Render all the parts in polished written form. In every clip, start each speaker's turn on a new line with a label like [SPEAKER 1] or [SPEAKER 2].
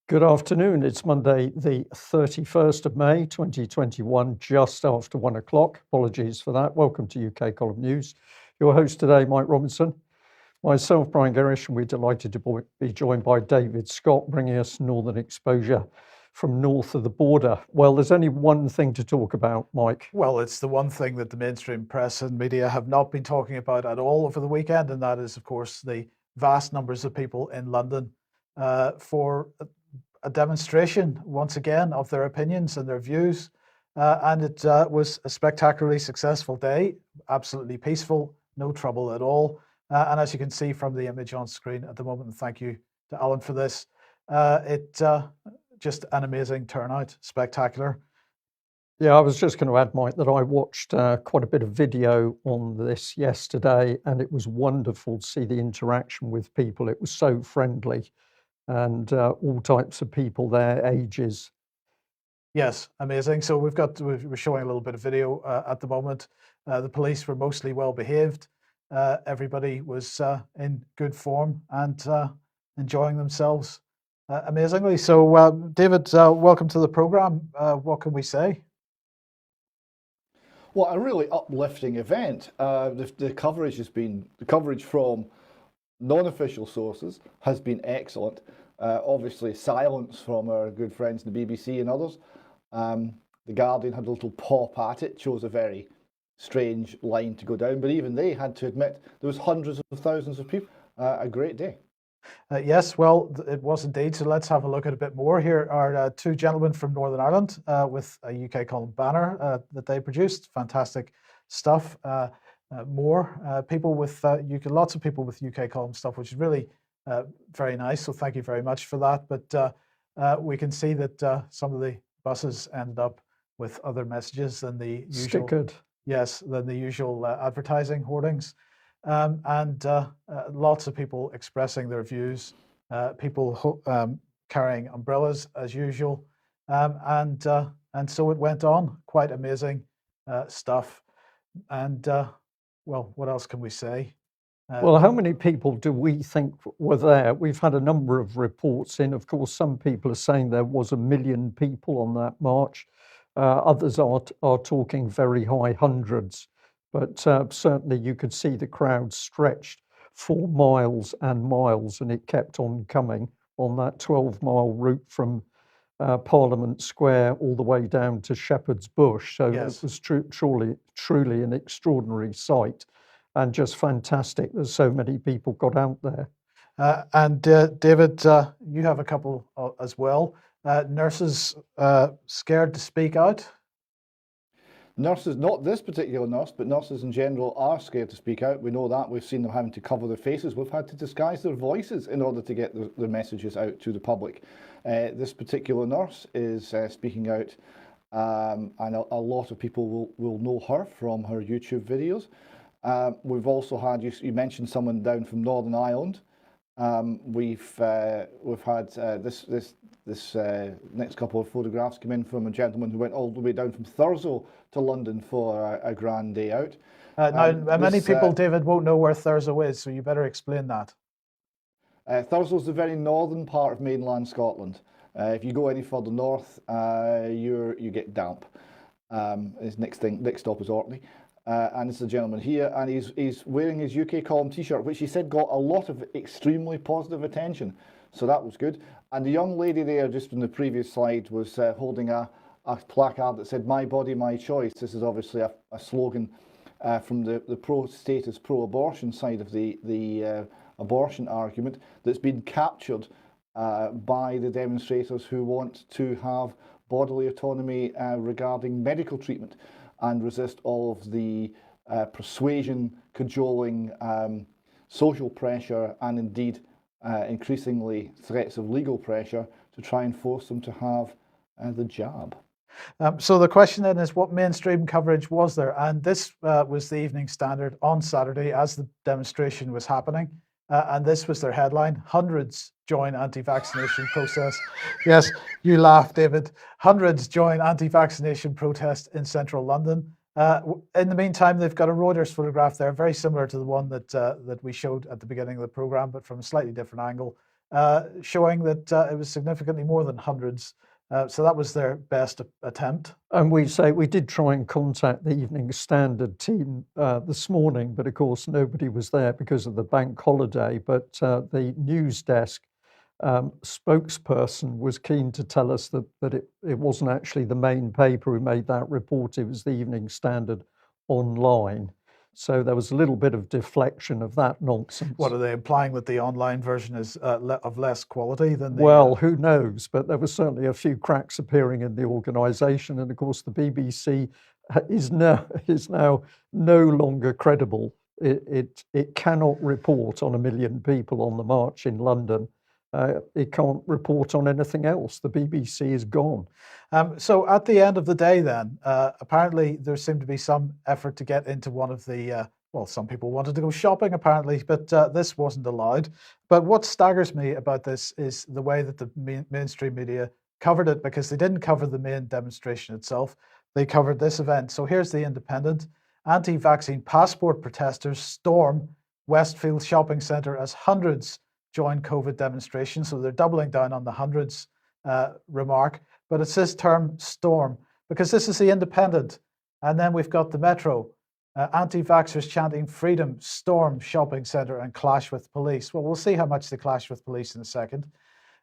[SPEAKER 1] Good afternoon. It's Monday, the 31st of May, 2021, just after 1 o'clock. Apologies for that. Welcome to UK Column News. Your host today, Mike Robinson. Myself, Brian Gerrish, and we're delighted to be joined by David Scott, bringing us Northern Exposure from north of the border. Well, there's only one thing to talk about, Mike.
[SPEAKER 2] Well, it's the one thing that the mainstream press and media have not been talking about at all over the weekend, and that is, of course, the vast numbers of people in London for a demonstration, once again, of their opinions and their views. And it was a spectacularly successful day, absolutely peaceful, no trouble at all. And as you can see from the image on screen at the moment, and thank you to Alan for this, just an amazing turnout, spectacular.
[SPEAKER 1] Yeah, I was just going to add, Mike, that I watched quite a bit of video on this yesterday, and it was wonderful to see the interaction with people. It was so friendly, and all types of people there, ages.
[SPEAKER 2] Yes, amazing. So we're showing a little bit of video at the moment. The police were mostly well behaved. Everybody was in good form and enjoying themselves amazingly. So David, welcome to the program. What can we say?
[SPEAKER 3] Well, a really uplifting event. The coverage from non-official sources has been excellent. Obviously, silence from our good friends in the BBC and others. The Guardian had a little pop at it, chose a very strange line to go down, but even they had to admit there was hundreds of thousands of people. A great day.
[SPEAKER 2] Yes, well, it was indeed. So let's have a look at a bit more. Here are two gentlemen from Northern Ireland with a UK Column banner that they produced. Fantastic stuff. More people with lots of people with UK Column stuff, which is really very nice. So thank you very much for that. But we can see that some of the buses ended up with other messages than the usual.
[SPEAKER 1] Stickered.
[SPEAKER 2] Yes, than the usual advertising hoardings. And lots of people expressing their views, people carrying umbrellas as usual, and so it went on. Quite amazing stuff. And well, what else can we say?
[SPEAKER 1] Well, how many people do we think were there? We've had a number of reports in. Of course, some people are saying there was 1 million people on that march. Others are talking very high hundreds. But certainly you could see the crowd stretched for miles and miles, and it kept on coming on that 12-mile route from Parliament Square all the way down to Shepherd's Bush. So
[SPEAKER 2] Yes.
[SPEAKER 1] it was truly an extraordinary sight and just fantastic that so many people got out there.
[SPEAKER 2] And David, you have a couple as well. Nurses scared to speak out?
[SPEAKER 3] Nurses, not this particular nurse, but nurses in general are scared to speak out. We know that. We've seen them having to cover their faces. We've had to disguise their voices in order to get their messages out to the public. This particular nurse is speaking out, and a lot of people will know her from her YouTube videos. We've also had, you mentioned someone down from Northern Ireland. We've had this next couple of photographs come in from a gentleman who went all the way down from Thurso to London for a grand day out.
[SPEAKER 2] Now, many people, David, won't know where Thurso is, so you better explain that.
[SPEAKER 3] Thurso is the very northern part of mainland Scotland. If you go any further north, you get damp. His next stop is Orkney. And it's a gentleman here, and he's wearing his UK Column t-shirt, which he said got a lot of extremely positive attention. So that was good. And the young lady there, just from the previous slide, was holding a placard that said, "My body, my choice." This is obviously a slogan from the pro-status, pro-abortion side of the abortion argument that's been captured by the demonstrators who want to have bodily autonomy regarding medical treatment and resist all of the persuasion, cajoling, social pressure, and indeed increasingly threats of legal pressure to try and force them to have the jab.
[SPEAKER 2] So the question then is, what mainstream coverage was there? And this was the Evening Standard on Saturday as the demonstration was happening. And this was their headline: hundreds join anti-vaccination protest. Yes, you laugh, David. Hundreds join anti-vaccination protest in central London. In the meantime, they've got a Reuters photograph there, very similar to the one that we showed at the beginning of the program, but from a slightly different angle. showing that it was significantly more than hundreds. So that was their best attempt.
[SPEAKER 1] And we did try and contact the Evening Standard team this morning, but of course nobody was there because of the bank holiday. But the news desk spokesperson was keen to tell us that it wasn't actually the main paper who made that report, it was the Evening Standard online. So there was a little bit of deflection of that nonsense.
[SPEAKER 2] What are they implying, that the online version is of less quality than the...
[SPEAKER 1] Well, who knows? But there was certainly a few cracks appearing in the organisation, and of course the BBC is now no longer credible. It cannot report on 1 million people on the march in London. It can't report on anything else. The BBC is gone.
[SPEAKER 2] So at the end of the day then, apparently there seemed to be some effort to get into one of the, well, some people wanted to go shopping apparently, but this wasn't allowed. But what staggers me about this is the way that the mainstream media covered it, because they didn't cover the main demonstration itself. They covered this event. So here's the Independent. Anti-vaccine passport protesters storm Westfield shopping centre as hundreds join COVID demonstration. So they're doubling down on the hundreds remark, but it's this term storm, because this is the Independent. And then we've got the Metro. Anti-vaxxers chanting freedom, storm shopping centre and clash with police. Well, we'll see how much they clash with police in a second.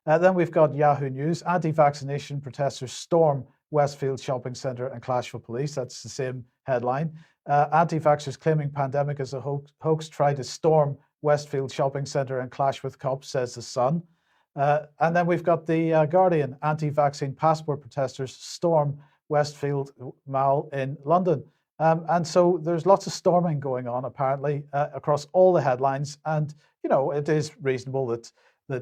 [SPEAKER 2] Then we've got Yahoo News. Anti-vaccination protesters storm Westfield shopping centre and clash with police. That's the same headline. Anti-vaxxers claiming pandemic as a hoax try to storm Westfield shopping centre and clash with cops, says The Sun. And then we've got the Guardian. Anti-vaccine passport protesters storm Westfield Mall in London. And so there's lots of storming going on apparently across all the headlines. And, you know, it is reasonable that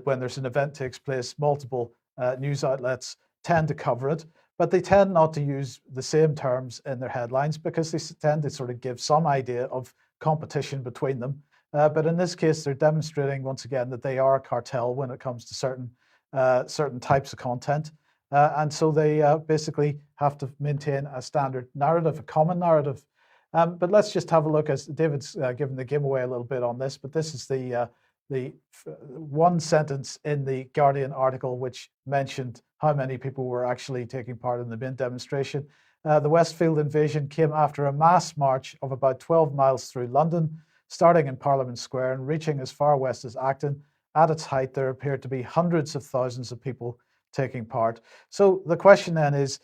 [SPEAKER 2] when there's an event takes place, multiple news outlets tend to cover it, but they tend not to use the same terms in their headlines because they tend to sort of give some idea of competition between them. But in this case, they're demonstrating once again that they are a cartel when it comes to certain types of content. And so they basically have to maintain a standard narrative, a common narrative. But let's just have a look, as David's given the game away a little bit on this, but this is the one sentence in the Guardian article which mentioned how many people were actually taking part in the main demonstration. The Westfield invasion came after a mass march of about 12 miles through London, starting in Parliament Square and reaching as far west as Acton. At its height, there appeared to be hundreds of thousands of people taking part. So the question then is,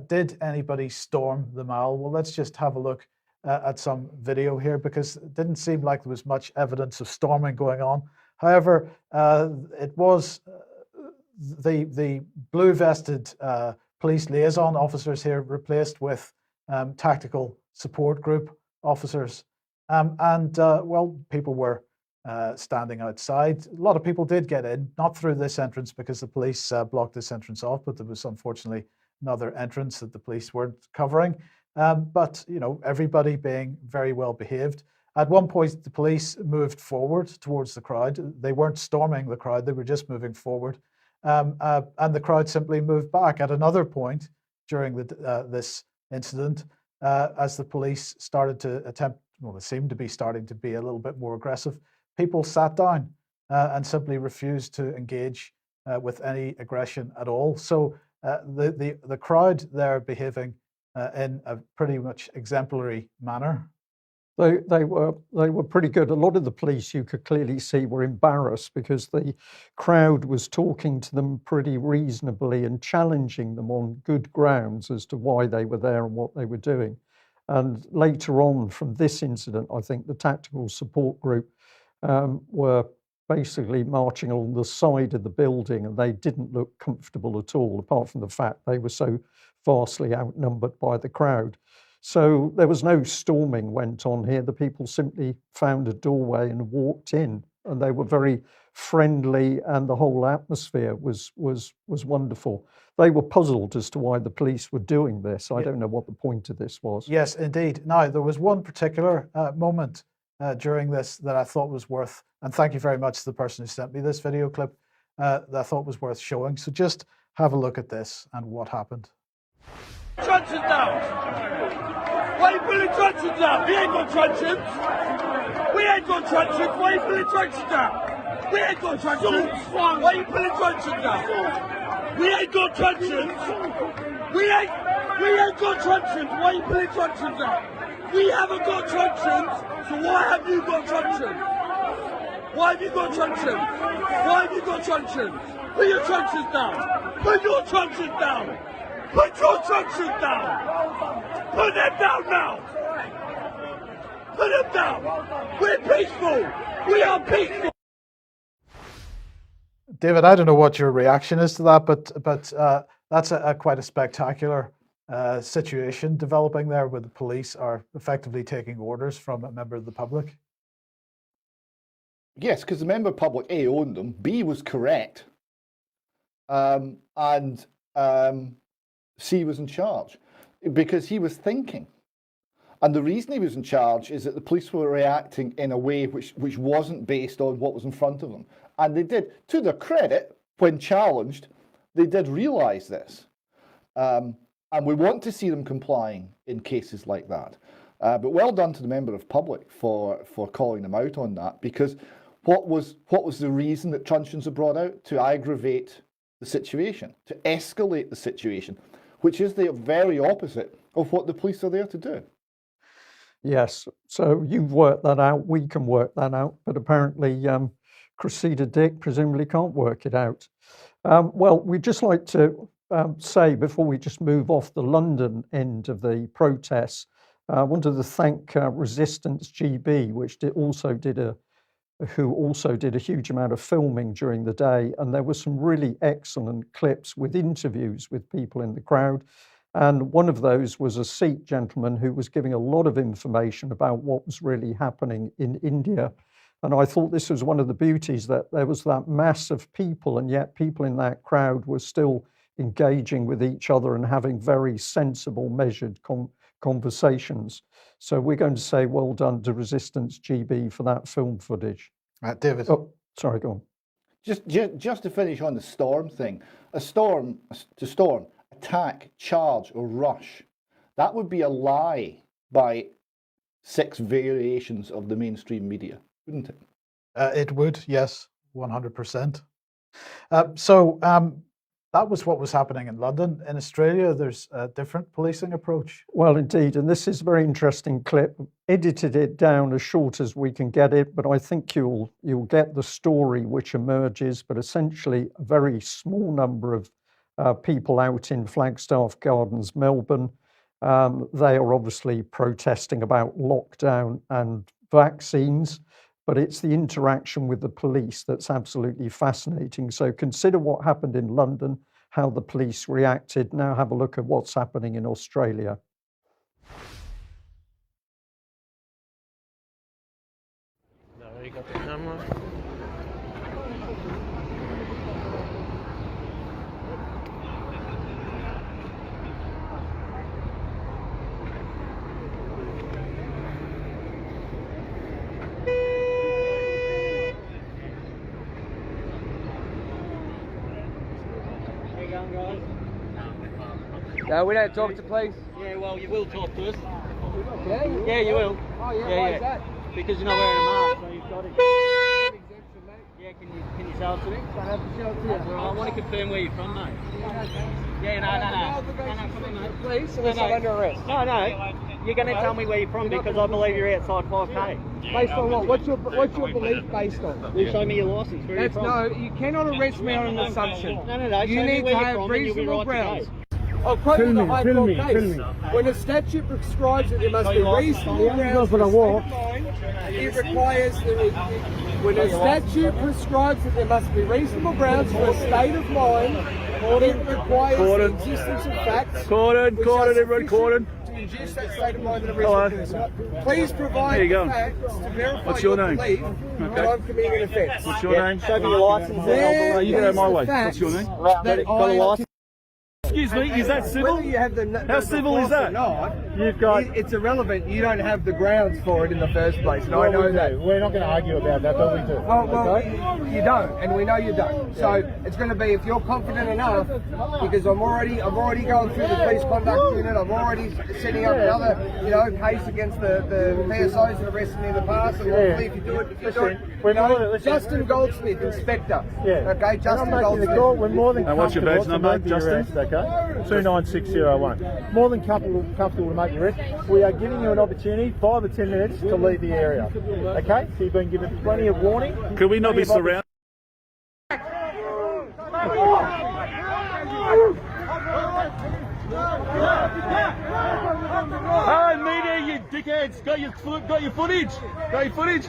[SPEAKER 2] did anybody storm the Mall? Well, let's just have a look at some video here, because it didn't seem like there was much evidence of storming going on. However, it was the blue-vested police liaison officers here replaced with tactical support group officers. Well, people were standing outside. A lot of people did get in, not through this entrance because the police blocked this entrance off, but there was unfortunately another entrance that the police weren't covering. But, you know, everybody being very well behaved. At one point, the police moved forward towards the crowd. They weren't storming the crowd, they were just moving forward. And the crowd simply moved back. At another point during this incident, as the police started to attempt, well, they seemed to be starting to be a little bit more aggressive, people sat down and simply refused to engage with any aggression at all. So the crowd there behaving in a pretty much exemplary manner.
[SPEAKER 1] They were pretty good. A lot of the police, you could clearly see, were embarrassed because the crowd was talking to them pretty reasonably and challenging them on good grounds as to why they were there and what they were doing. And later on from this incident, I think the tactical support group were basically marching along the side of the building, and they didn't look comfortable at all, apart from the fact they were so vastly outnumbered by the crowd. So there was no storming went on here. The people simply found a doorway and walked in, and they were very friendly, and the whole atmosphere was wonderful. They were puzzled as to why the police were doing this. I don't know what the point of this was.
[SPEAKER 2] Yes, indeed. Now, there was one particular moment during this that I thought was worth, and thank you very much to the person who sent me this video clip, that I thought was worth showing. So just have a look at this and what happened.
[SPEAKER 4] Truncheons down! Why are you pulling truncheons down? We ain't got truncheons! We ain't got truncheons! Why are you pulling truncheons down? We ain't got truncheons. Why are you pulling truncheons out? We ain't got truncheons. We ain't got truncheons. Why are you pulling truncheons out? We haven't got truncheons, so why have you got truncheons? Why have you got truncheons? Why have you got truncheons? Put your truncheons down. Put your truncheons down. Put your truncheons down. Put them down now. Put them down. We're peaceful. We are peaceful.
[SPEAKER 2] David, I don't know what your reaction is to that, but that's quite a spectacular situation developing there, where the police are effectively taking orders from a member of the public.
[SPEAKER 3] Yes, because the member of public A owned them, B was correct, and C was in charge because he was thinking. And the reason he was in charge is that the police were reacting in a way which wasn't based on what was in front of them. And they did, to their credit, when challenged, they did realise this. And we want to see them complying in cases like that. But well done to the member of public for calling them out on that, because what was the reason that truncheons are brought out? To aggravate the situation, to escalate the situation, which is the very opposite of what the police are there to do.
[SPEAKER 1] Yes, so you've worked that out, we can work that out, but apparently Cressida Dick presumably can't work it out. Well, we'd just like to say, before we just move off the London end of the protests, I wanted to thank Resistance GB, which also did a huge amount of filming during the day, and there were some really excellent clips with interviews with people in the crowd. And one of those was a Sikh gentleman who was giving a lot of information about what was really happening in India. And I thought this was one of the beauties, that there was that mass of people, and yet people in that crowd were still engaging with each other and having very sensible, measured conversations. So we're going to say well done to Resistance GB for that film footage.
[SPEAKER 2] David.
[SPEAKER 1] Oh, sorry, go on.
[SPEAKER 3] Just to finish on the storm thing, to storm, attack, charge, or rush, that would be a lie by 6 variations of the mainstream media, wouldn't it?
[SPEAKER 2] It would, yes, 100%. So that was what was happening in London. In Australia, there's a different policing approach.
[SPEAKER 1] Well, indeed, and this is a very interesting clip. Edited it down as short as we can get it, but I think you'll get the story which emerges. But essentially, a very small number of people out in Flagstaff Gardens, Melbourne. They are obviously protesting about lockdown and vaccines, but it's the interaction with the police that's absolutely fascinating. So consider what happened in London, how the police reacted. Now have a look at what's happening in Australia.
[SPEAKER 5] Now you got the camera.
[SPEAKER 6] No, we don't talk to police.
[SPEAKER 5] Yeah, well, you will talk to us.
[SPEAKER 6] Yeah,
[SPEAKER 5] Yeah, you will.
[SPEAKER 6] Oh, yeah,
[SPEAKER 5] Yeah,
[SPEAKER 6] why
[SPEAKER 5] yeah.
[SPEAKER 6] is that?
[SPEAKER 5] Because you're not wearing a mask, so you've got it.
[SPEAKER 6] Exemption, mate.
[SPEAKER 5] Yeah, can you show it to me?
[SPEAKER 6] Don't have to show it to
[SPEAKER 5] That's
[SPEAKER 6] you.
[SPEAKER 5] all right. I want to confirm where you're from, mate. Yeah, no, come on, mate.
[SPEAKER 6] Police, unless I'm under arrest.
[SPEAKER 5] No, you're going to tell me where you're from because I believe you're outside 5K.
[SPEAKER 6] Based on what? What's your belief based on?
[SPEAKER 5] Well, show me your license. Where are you
[SPEAKER 6] That's
[SPEAKER 5] from?
[SPEAKER 6] no, you cannot arrest me on an assumption.
[SPEAKER 5] No.
[SPEAKER 6] You
[SPEAKER 5] Show me
[SPEAKER 6] need
[SPEAKER 5] where
[SPEAKER 6] to
[SPEAKER 5] you're
[SPEAKER 6] have
[SPEAKER 5] from and you'll be
[SPEAKER 6] reasonable
[SPEAKER 5] right to
[SPEAKER 6] grounds.
[SPEAKER 5] go.
[SPEAKER 6] I'll quote you the High Court case. When a statute prescribes that there must be reasonable grounds for a state of mind, it requires when a statute prescribes that there must be reasonable grounds for a state of mind, it requires the existence of facts.
[SPEAKER 7] Cordon, everyone, cordon.
[SPEAKER 6] To induce that state of mind in a reasonable person. Please provide the facts to verify
[SPEAKER 7] What's your name?
[SPEAKER 6] belief that I'm committing an offence.
[SPEAKER 7] What's your name?
[SPEAKER 5] Show me your license.
[SPEAKER 6] There
[SPEAKER 7] You go
[SPEAKER 6] is
[SPEAKER 7] my
[SPEAKER 6] the
[SPEAKER 7] way.
[SPEAKER 6] facts
[SPEAKER 7] What's your name?
[SPEAKER 6] that
[SPEAKER 5] Got a
[SPEAKER 6] I
[SPEAKER 5] license?
[SPEAKER 7] excuse me, is that civil?
[SPEAKER 6] Whether you have
[SPEAKER 7] How civil is that? You've got.
[SPEAKER 6] It's irrelevant. You don't have the grounds for it in the first place, and I know that.
[SPEAKER 7] We're not going to argue about that, but we do.
[SPEAKER 6] Well, you don't, and we know you don't. So it's going to be, if you're confident enough, because I'm already going through the police conduct unit. I'm already setting up another, case against the PSOs that arrested me in the past. And hopefully, if you do it, Justin Goldsmith, Inspector.
[SPEAKER 7] Yeah.
[SPEAKER 6] Okay, Justin Goldsmith.
[SPEAKER 7] We're more than
[SPEAKER 8] And what's your badge number, Justin?
[SPEAKER 7] Okay, 29601. More than comfortable to make your arrest. We are giving you an opportunity, 5 or 10 minutes, to leave the area. Okay, so you've been given plenty of warning.
[SPEAKER 8] Could we not be surrounded?
[SPEAKER 7] Hey, media, you dickheads! Got your footage? Got your footage?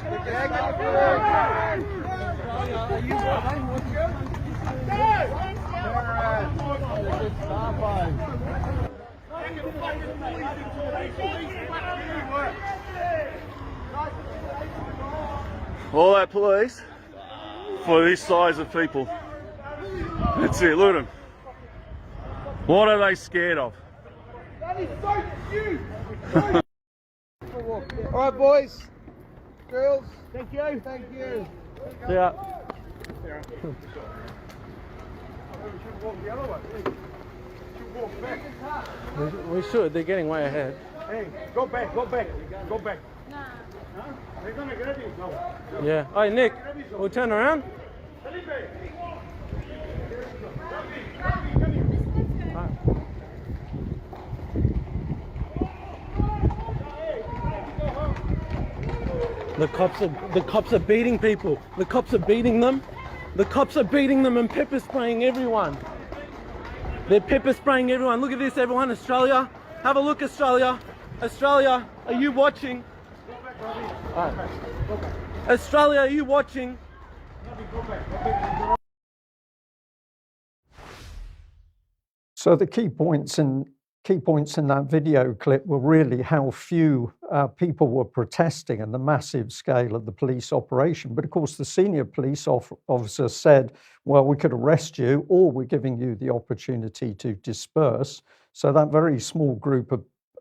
[SPEAKER 8] All that police for this size of people. That's it, look at them. What are they scared of?
[SPEAKER 6] All right, boys, girls. Thank you. Thank you.
[SPEAKER 7] Yeah. We should. They're getting way ahead.
[SPEAKER 6] Hey, go back. Go back.
[SPEAKER 7] They're gonna grab you. Yeah. Hey, Nick, we'll turn around. The cops are beating people. The cops are beating them. The cops are beating them and pepper spraying everyone. They're pepper spraying everyone. Look at this, everyone. Australia. Have a look, Australia. Australia, are you watching? Australia, are you watching?
[SPEAKER 1] So the key points in that video clip were really how few people were protesting and the massive scale of the police operation. But of course, the senior police officer said, well, we could arrest you, or we're giving you the opportunity to disperse. So that very small group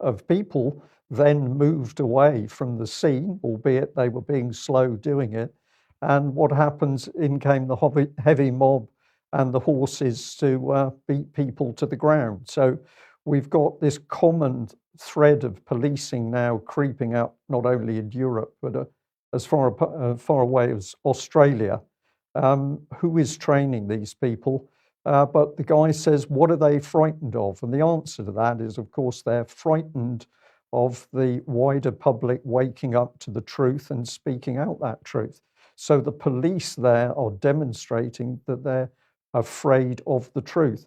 [SPEAKER 1] of people then moved away from the scene, albeit they were being slow doing it. And what happens, in came the heavy mob and the horses to beat people to the ground. So we've got this common thread of policing now creeping up, not only in Europe, but as far away as Australia. Who is training these people? But the guy says, what are they frightened of? And the answer to that is, of course, they're frightened of the wider public waking up to the truth and speaking out that truth. So the police there are demonstrating that they're afraid of the truth.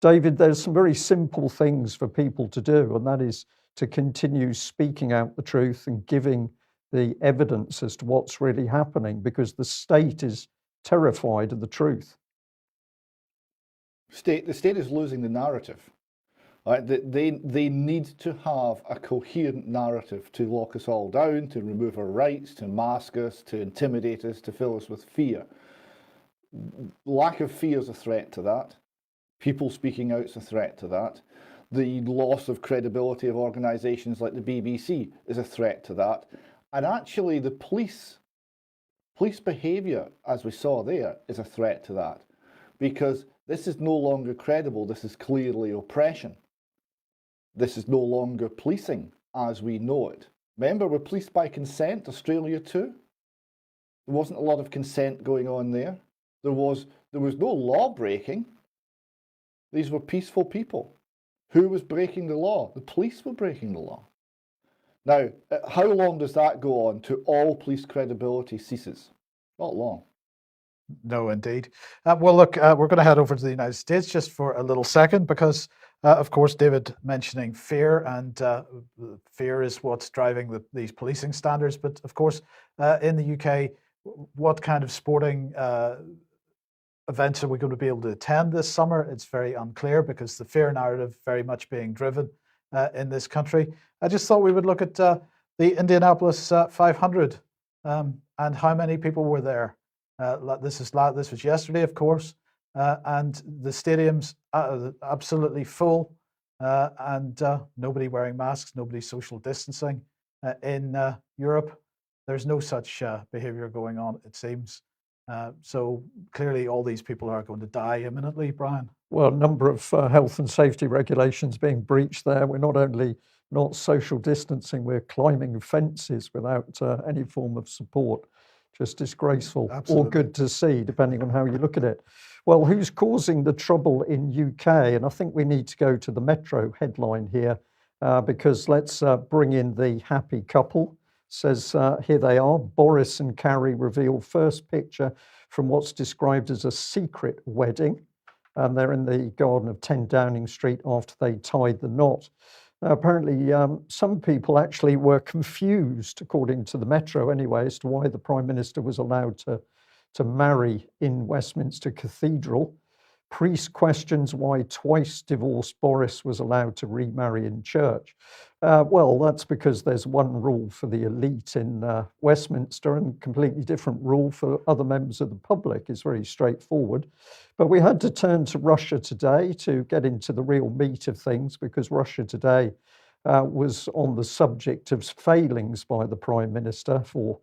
[SPEAKER 1] David, there's some very simple things for people to do, and that is to continue speaking out the truth and giving the evidence as to what's really happening, because the state is terrified of the truth.
[SPEAKER 3] The state is losing the narrative. Right? They need to have a coherent narrative to lock us all down, to remove our rights, to mask us, to intimidate us, to fill us with fear. Lack of fear is a threat to that. People speaking out is a threat to that. The loss of credibility of organisations like the BBC is a threat to that. And actually the police behaviour, as we saw there, is a threat to that. Because this is no longer credible, this is clearly oppression. This is no longer policing as we know it. Remember, we're policed by consent, Australia too. There wasn't a lot of consent going on there. There was no law breaking. These were peaceful people. Who was breaking the law? The police were breaking the law. Now, how long does that go on to all police credibility ceases? Not long.
[SPEAKER 2] No, indeed. Well, look, we're going to head over to the United States just for a little second because, of course, David mentioning fear, and fear is what's driving these policing standards. But, of course, in the UK, what kind of sporting events are we going to be able to attend this summer? It's very unclear because the fear narrative very much being driven in this country. I just thought we would look at the Indianapolis 500 and how many people were there. This was yesterday, of course. and the stadiums absolutely full, and nobody wearing masks, nobody social distancing. In Europe, there's no such behaviour going on, it seems. So clearly all these people are going to die imminently, Brian.
[SPEAKER 1] Well, a number of health and safety regulations being breached there. We're not only not social distancing, we're climbing fences without any form of support. Just disgraceful,
[SPEAKER 2] Absolutely.
[SPEAKER 1] or good to see, depending on how you look at it. Well, who's causing the trouble in UK? And I think we need to go to the Metro headline here, because let's bring in the happy couple. Says here they are, Boris and Carrie reveal first picture from what's described as a secret wedding. And they're in the garden of 10 Downing Street after they tied the knot. Now, apparently, some people actually were confused, according to the Metro anyway, as to why the Prime Minister was allowed to marry in Westminster Cathedral. Priest questions why twice divorced Boris was allowed to remarry in church. Well, that's because there's one rule for the elite in Westminster and a completely different rule for other members of the public. It's very straightforward. But we had to turn to Russia Today to get into the real meat of things, because Russia Today was on the subject of failings by the Prime Minister for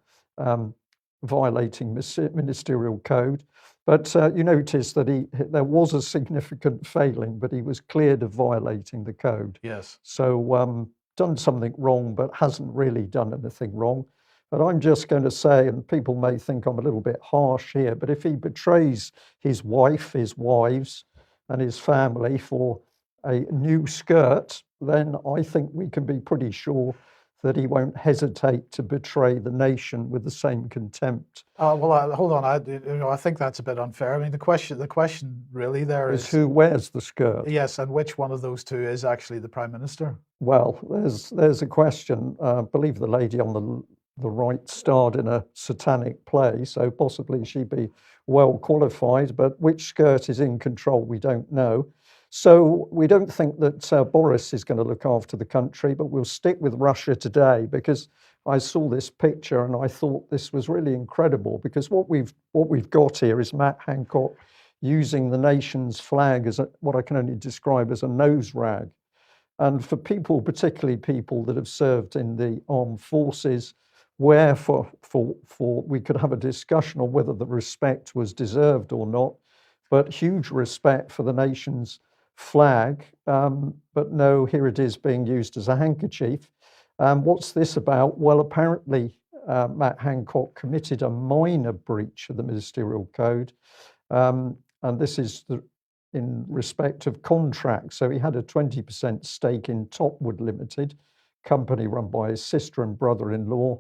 [SPEAKER 1] violating ministerial code. But you notice that there was a significant failing, but he was cleared of violating the code.
[SPEAKER 2] Yes.
[SPEAKER 1] So done something wrong, but hasn't really done anything wrong. But I'm just going to say, and people may think I'm a little bit harsh here, but if he betrays his wife, his wives, and his family for a new skirt, then I think we can be pretty sure that he won't hesitate to betray the nation with the same contempt.
[SPEAKER 2] Well, hold on. I think that's a bit unfair. I mean, the question really there
[SPEAKER 1] Is
[SPEAKER 2] is
[SPEAKER 1] who wears the skirt?
[SPEAKER 2] yes, and which one of those two is actually the Prime Minister?
[SPEAKER 1] Well, there's a question. I believe the lady on the right starred in a satanic play, so possibly she'd be well qualified, but which skirt is in control, we don't know. So we don't think that Boris is going to look after the country, but we'll stick with Russia Today, because I saw this picture and I thought this was really incredible, because what we've got here is Matt Hancock using the nation's flag as what I can only describe as a nose rag. And for people, particularly people that have served in the armed forces, where for we could have a discussion on whether the respect was deserved or not, but huge respect for the nation's flag. But no, here it is being used as a handkerchief. What's this about? Well, apparently Matt Hancock committed a minor breach of the ministerial code, and this is in respect of contracts. So he had a 20% stake in Topwood Limited, company run by his sister and brother-in-law.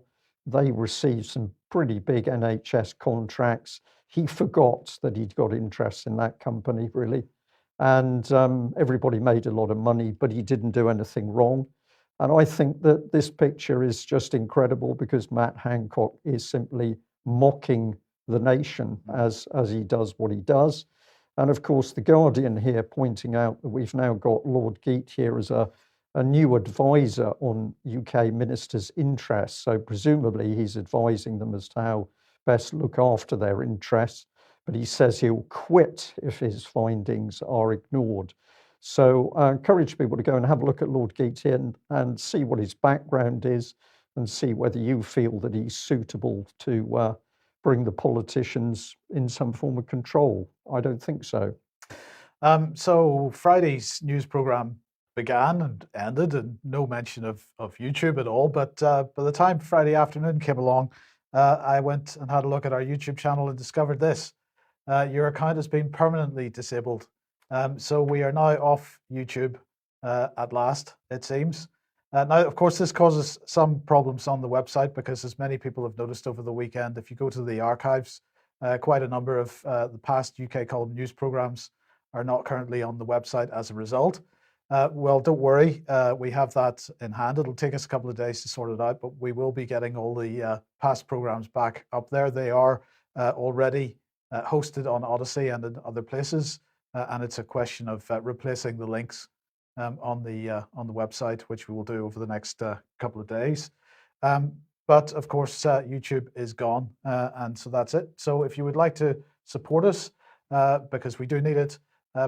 [SPEAKER 1] They received some pretty big NHS contracts. He forgot that he'd got interest in that company, really. And everybody made a lot of money, but he didn't do anything wrong. And I think that this picture is just incredible, because Matt Hancock is simply mocking the nation as he does what he does. And of course, The Guardian here pointing out that we've now got Lord Geet here as a new advisor on UK ministers' interests. So presumably he's advising them as to how best look after their interests. But he says he'll quit if his findings are ignored. So I encourage people to go and have a look at Lord Geet here and see what his background is, and see whether you feel that he's suitable to bring the politicians in some form of control. I don't think so.
[SPEAKER 2] So Friday's news programme began and ended, and no mention of YouTube at all. But by the time Friday afternoon came along, I went and had a look at our YouTube channel and discovered this. Your account has been permanently disabled. So we are now off YouTube at last, it seems. Now, of course, this causes some problems on the website, because as many people have noticed over the weekend, if you go to the archives, quite a number of the past UK column news programmes are not currently on the website as a result. Well, don't worry, we have that in hand. It'll take us a couple of days to sort it out, but we will be getting all the past programmes back up there. They are already hosted on Odyssey and in other places, and it's a question of replacing the links on the website, which we will do over the next couple of days. But of course, YouTube is gone, and so that's it. So if you would like to support us, because we do need it.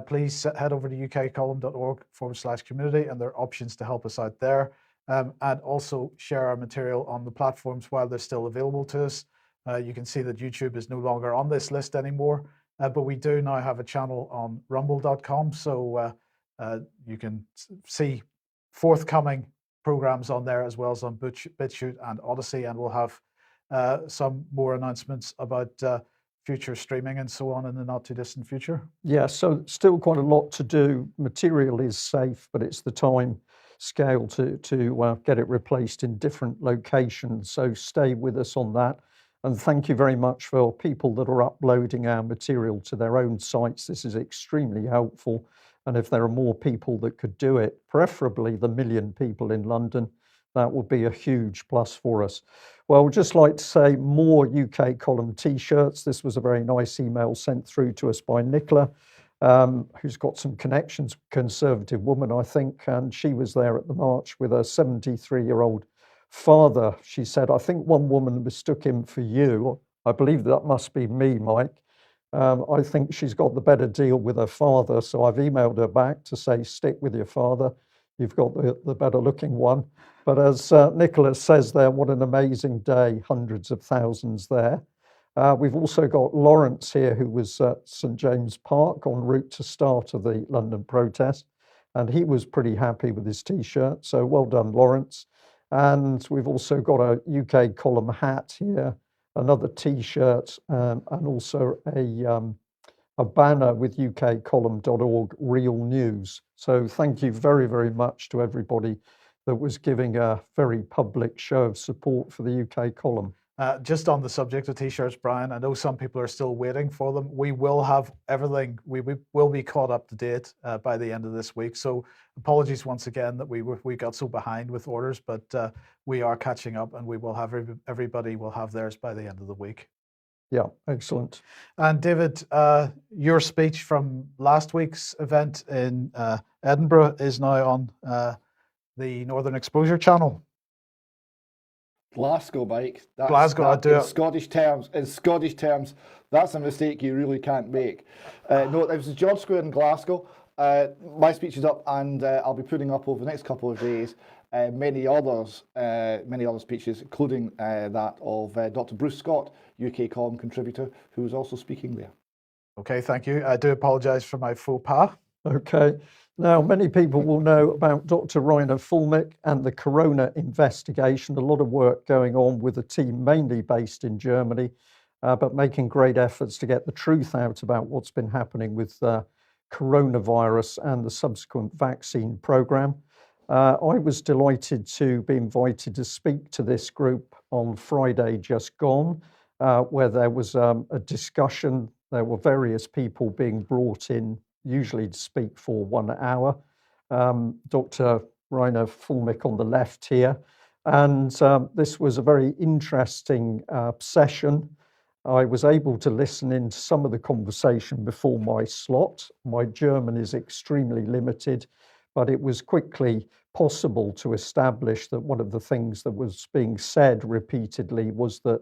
[SPEAKER 2] Please head over to ukcolumn.org/community, and there are options to help us out there. And also share our material on the platforms while they're still available to us. You can see that YouTube is no longer on this list anymore, but we do now have a channel on rumble.com, so you can see forthcoming programs on there as well as on BitChute and Odyssey, and we'll have some more announcements about future streaming and so on in the not too distant future.
[SPEAKER 1] Yeah, so still quite a lot to do. Material is safe, but it's the time scale to get it replaced in different locations. So stay with us on that. And thank you very much for people that are uploading our material to their own sites. This is extremely helpful. And if there are more people that could do it, preferably the 1 million people in London, that would be a huge plus for us. Well, I'd just like to say more UK Column t-shirts. This was a very nice email sent through to us by Nicola, who's got some connections, conservative woman, I think, and she was there at the march with her 73-year-old father. She said, I think one woman mistook him for you. I believe that must be me, Mike. I think she's got the better deal with her father, so I've emailed her back to say, stick with your father. You've got the better looking one. But as Nicholas says there, what an amazing day, hundreds of thousands there. We've also got Lawrence here, who was at St James Park en route to start of the London protest, and he was pretty happy with his t-shirt, so well done, Lawrence. And we've also got a UK Column hat here, another t-shirt, and also a banner with ukcolumn.org real news. So thank you very, very much to everybody that was giving a very public show of support for the UK Column.
[SPEAKER 2] Just on the subject of t-shirts, Brian, I know some people are still waiting for them. We will have everything. We will be caught up to date by the end of this week. So apologies once again that we got so behind with orders, but we are catching up, and we will have everybody will have theirs by the end of the week.
[SPEAKER 1] Yeah, excellent.
[SPEAKER 2] And David, your speech from last week's event in Edinburgh is now on the Northern Exposure channel.
[SPEAKER 3] Glasgow, Mike.
[SPEAKER 2] Glasgow, I do
[SPEAKER 3] in
[SPEAKER 2] it.
[SPEAKER 3] Scottish terms. In Scottish terms, that's a mistake you really can't make. No, it was George Square in Glasgow. My speech is up, and I'll be putting up over the next couple of days many other speeches, including that of Dr. Bruce Scott, UK Column contributor, who is also speaking there.
[SPEAKER 2] Okay, thank you. I do apologise for my faux pas.
[SPEAKER 1] Okay. Now, many people will know about Dr. Rainer Fulmick and the Corona investigation. A lot of work going on with a team mainly based in Germany, but making great efforts to get the truth out about what's been happening with coronavirus and the subsequent vaccine program. I was delighted to be invited to speak to this group on Friday just gone, where there was a discussion. There were various people being brought in, usually to speak for 1 hour. Dr. Rainer Fulmick on the left here. And this was a very interesting session. I was able to listen into some of the conversation before my slot. My German is extremely limited, but it was quickly possible to establish that one of the things that was being said repeatedly was that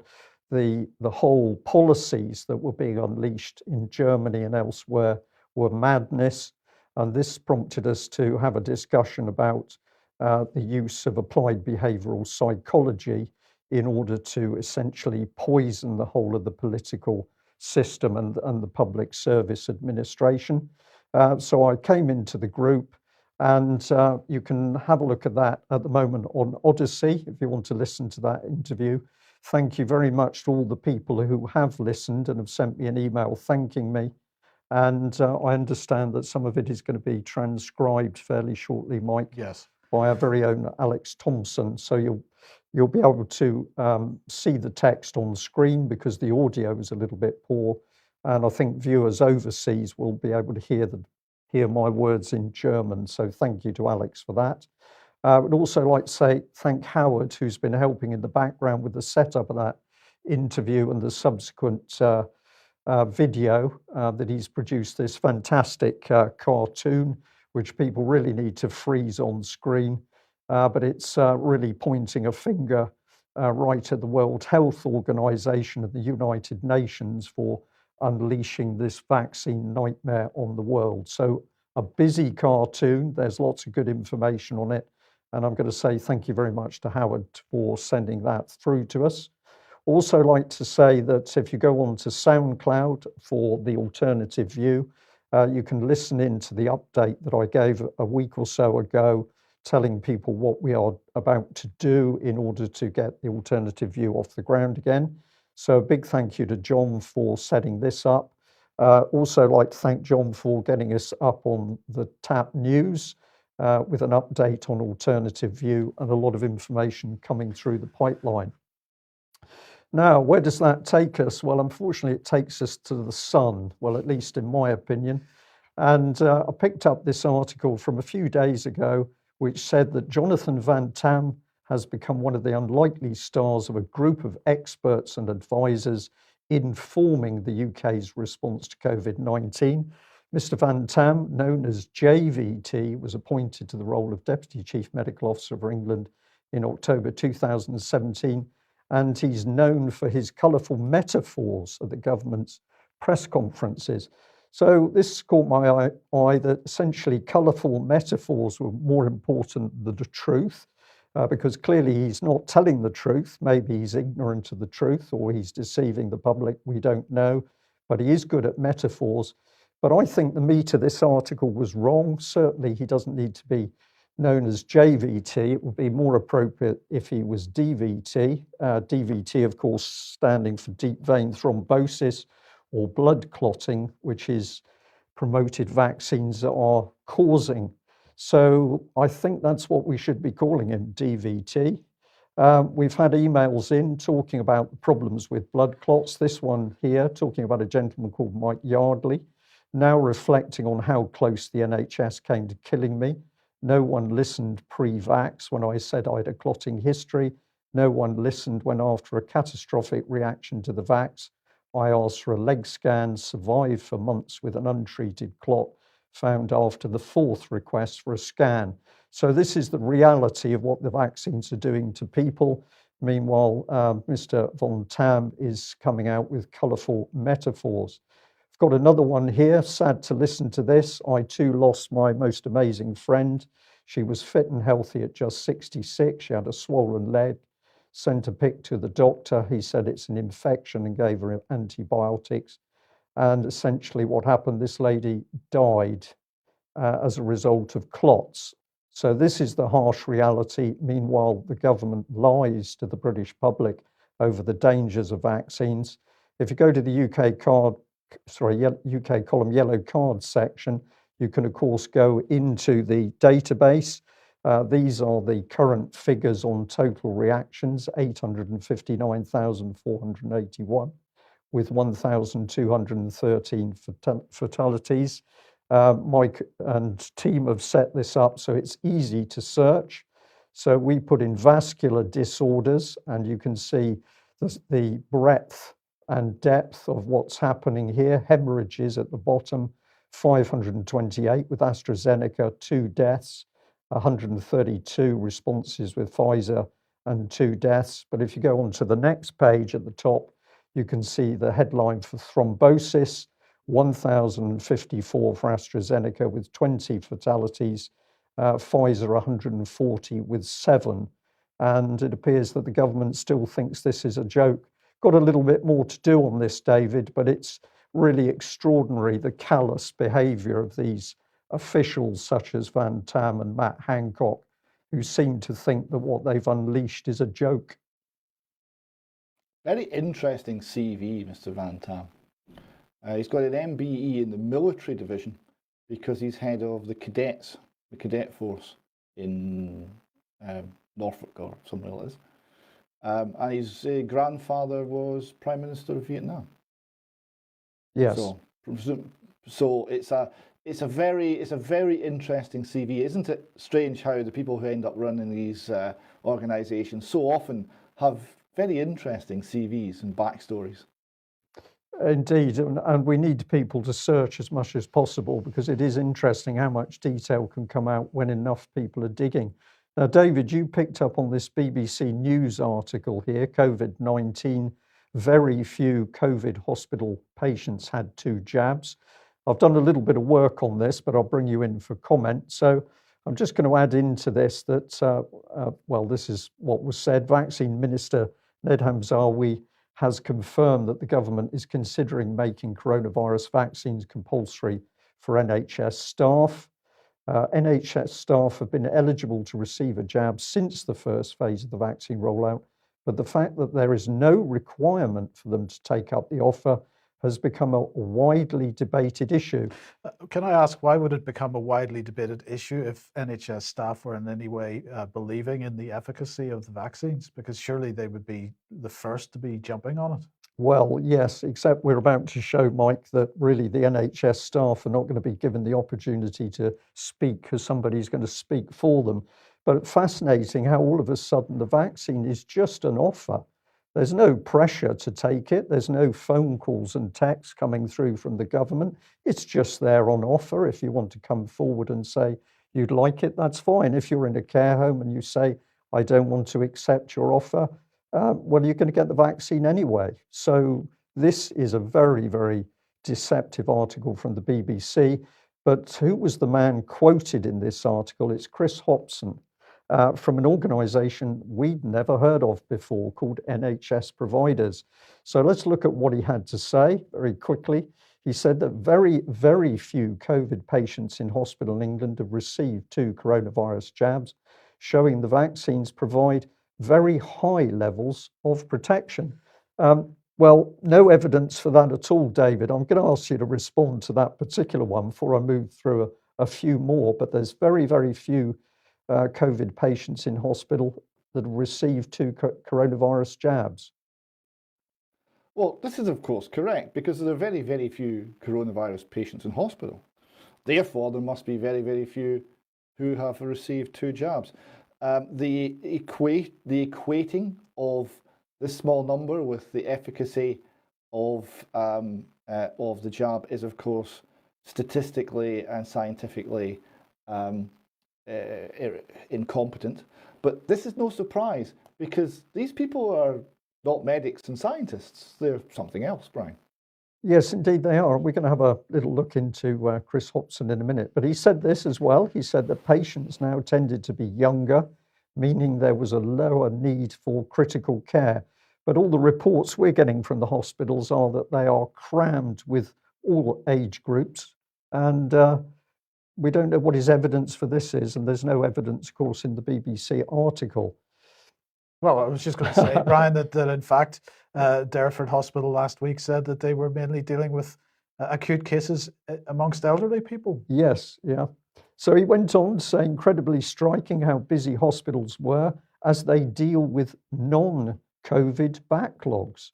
[SPEAKER 1] the whole policies that were being unleashed in Germany and elsewhere were madness, and this prompted us to have a discussion about the use of applied behavioral psychology in order to essentially poison the whole of the political system and the public service administration. So I came into the group, and you can have a look at that at the moment on Odyssey if you want to listen to that interview. Thank you very much to all the people who have listened and have sent me an email thanking me. And I understand that some of it is going to be transcribed fairly shortly, Mike.
[SPEAKER 2] Yes.
[SPEAKER 1] By our very own Alex Thompson. So you'll be able to see the text on screen because the audio is a little bit poor. And I think viewers overseas will be able to hear my words in German. So thank you to Alex for that. I would also like to say thank Howard, who's been helping in the background with the setup of that interview and the subsequent video that he's produced this fantastic cartoon, which people really need to freeze on screen. But it's really pointing a finger right at the World Health Organization and the United Nations for unleashing this vaccine nightmare on the world. So a busy cartoon, there's lots of good information on it. And I'm going to say thank you very much to Howard for sending that through to us. Also like to say that if you go on to SoundCloud for the Alternative View, you can listen in to the update that I gave a week or so ago, telling people what we are about to do in order to get the Alternative View off the ground again. So a big thank you to John for setting this up. Also like to thank John for getting us up on the TAP News with an update on Alternative View and a lot of information coming through the pipeline. Now, where does that take us? Well, unfortunately, it takes us to the sun, well, at least in my opinion. And I picked up this article from a few days ago, which said that Jonathan Van Tam has become one of the unlikely stars of a group of experts and advisors informing the UK's response to COVID-19. Mr. Van Tam, known as JVT, was appointed to the role of Deputy Chief Medical Officer for England in October 2017. And he's known for his colourful metaphors at the government's press conferences. So this caught my eye that essentially colourful metaphors were more important than the truth, because clearly he's not telling the truth. Maybe he's ignorant of the truth or he's deceiving the public, we don't know, but he is good at metaphors. But I think the meat of this article was wrong. Certainly he doesn't need to be known as JVT. It would be more appropriate if he was DVT. DVT, of course, standing for deep vein thrombosis or blood clotting, which is promoted vaccines that are causing. So I think that's what we should be calling him, DVT. We've had emails in talking about the problems with blood clots. This one here, talking about a gentleman called Mike Yardley, now reflecting on how close the NHS came to killing me. No one listened pre-vax when I said I had a clotting history. No one listened when, after a catastrophic reaction to the vax, I asked for a leg scan, survived for months with an untreated clot, found after the fourth request for a scan. So this is the reality of what the vaccines are doing to people. Meanwhile, Mr. Van Tam is coming out with colourful metaphors. I've got another one here. Sad to listen to this. I too lost my most amazing friend. She was fit and healthy at just 66. She had a swollen leg. Sent a pic to the doctor. He said it's an infection and gave her antibiotics. And essentially what happened, this lady died as a result of clots. So this is the harsh reality. Meanwhile, the government lies to the British public over the dangers of vaccines. If you go to the UK column yellow card section, you can of course go into the database. These are the current figures on total reactions, 859,481 with 1,213 fatalities. Mike and team have set this up so it's easy to search. So we put in vascular disorders and you can see the breadth and depth of what's happening here. Hemorrhages at the bottom, 528 with AstraZeneca, 2 deaths, 132 responses with Pfizer and 2 deaths. But if you go on to the next page at the top, you can see the headline for thrombosis, 1,054 for AstraZeneca with 20 fatalities, Pfizer 140 with 7. And it appears that the government still thinks this is a joke. Got a little bit more to do on this, David, but it's really extraordinary, the callous behaviour of these officials such as Van Tam and Matt Hancock, who seem to think that what they've unleashed is a joke.
[SPEAKER 3] Very interesting CV, Mr. Van Tam. He's got an MBE in the military division because he's head of the cadets, the cadet force in Norfolk or somewhere like this. And his grandfather was Prime Minister of Vietnam.
[SPEAKER 1] Yes.
[SPEAKER 3] So it's a very interesting CV. Isn't it strange how the people who end up running these organisations so often have very interesting CVs and backstories?
[SPEAKER 1] Indeed, and we need people to search as much as possible because it is interesting how much detail can come out when enough people are digging. Now, David, you picked up on this BBC News article here, COVID-19 very few COVID hospital patients had 2 jabs. I've done a little bit of work on this, but I'll bring you in for comment. So I'm just going to add into this that, well, this is what was said. Vaccine Minister Ned Hamzawi has confirmed that the government is considering making coronavirus vaccines compulsory for NHS staff. NHS staff have been eligible to receive a jab since the first phase of the vaccine rollout, but the fact that there is no requirement for them to take up the offer has become a widely debated issue.
[SPEAKER 2] Can I ask, why would it become a widely debated issue if NHS staff were in any way believing in the efficacy of the vaccines? Because surely they would be the first to be jumping on it.
[SPEAKER 1] Well, yes, except we're about to show, Mike, that really the NHS staff are not going to be given the opportunity to speak because somebody's going to speak for them. But fascinating how all of a sudden the vaccine is just an offer. There's no pressure to take it. There's no phone calls and texts coming through from the government. It's just there on offer. If you want to come forward and say you'd like it, that's fine. If you're in a care home and you say, I don't want to accept your offer, well, you're going to get the vaccine anyway. So this is a very, very deceptive article from the BBC. But who was the man quoted in this article? It's Chris Hopson. From an organisation we'd never heard of before called NHS Providers. So let's look at what he had to say very quickly. He said that very, very few COVID patients in hospital in England have received 2 coronavirus jabs, showing the vaccines provide very high levels of protection. Well, no evidence for that at all, David. I'm going to ask you to respond to that particular one before I move through a few more, but there's very, very few COVID patients in hospital that have received 2 coronavirus jabs.
[SPEAKER 3] Well, this is of course correct because there are very, very few coronavirus patients in hospital. Therefore, there must be very, very few who have received 2 jabs. The equating of this small number with the efficacy of the jab is of course statistically and scientifically incompetent, but this is no surprise because these people are not medics and scientists, they're something else, Brian.
[SPEAKER 1] Yes, indeed they are. We're going to have a little look into Chris Hopson in a minute, but he said this as well. He said that patients now tended to be younger, meaning there was a lower need for critical care. But all the reports we're getting from the hospitals are that they are crammed with all age groups, and we don't know what his evidence for this is, and there's no evidence, of course, in the BBC article.
[SPEAKER 2] Well, I was just going to say, Brian, that in fact, Derriford Hospital last week said that they were mainly dealing with acute cases amongst elderly people.
[SPEAKER 1] Yes, yeah. So he went on to say, incredibly striking how busy hospitals were as they deal with non-COVID backlogs.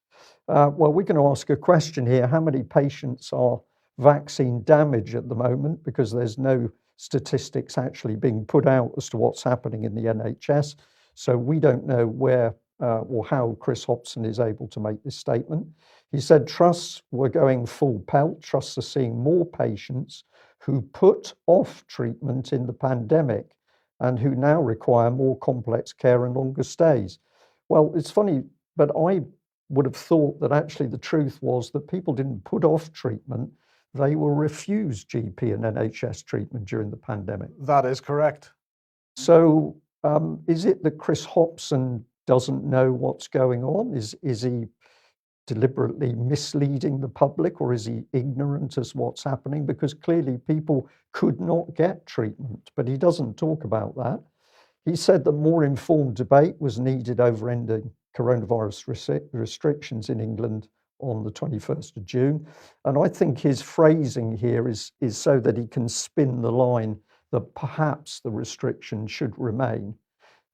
[SPEAKER 1] Well, we're going to ask a question here. How many patients are vaccine damage at the moment? Because there's no statistics actually being put out as to what's happening in the NHS. So we don't know where or how Chris Hopson is able to make this statement. He said trusts were going full pelt. Trusts are seeing more patients who put off treatment in the pandemic and who now require more complex care and longer stays. Well, it's funny, but I would have thought that actually the truth was that people didn't put off treatment. They were refused GP and NHS treatment during the pandemic.
[SPEAKER 2] That is correct.
[SPEAKER 1] So is it that Chris Hopson doesn't know what's going on? Is he deliberately misleading the public, or is he ignorant as what's happening? Because clearly people could not get treatment, but he doesn't talk about that. He said that more informed debate was needed over ending coronavirus restrictions in England on the 21st of June. And I think his phrasing here is so that he can spin the line that perhaps the restriction should remain.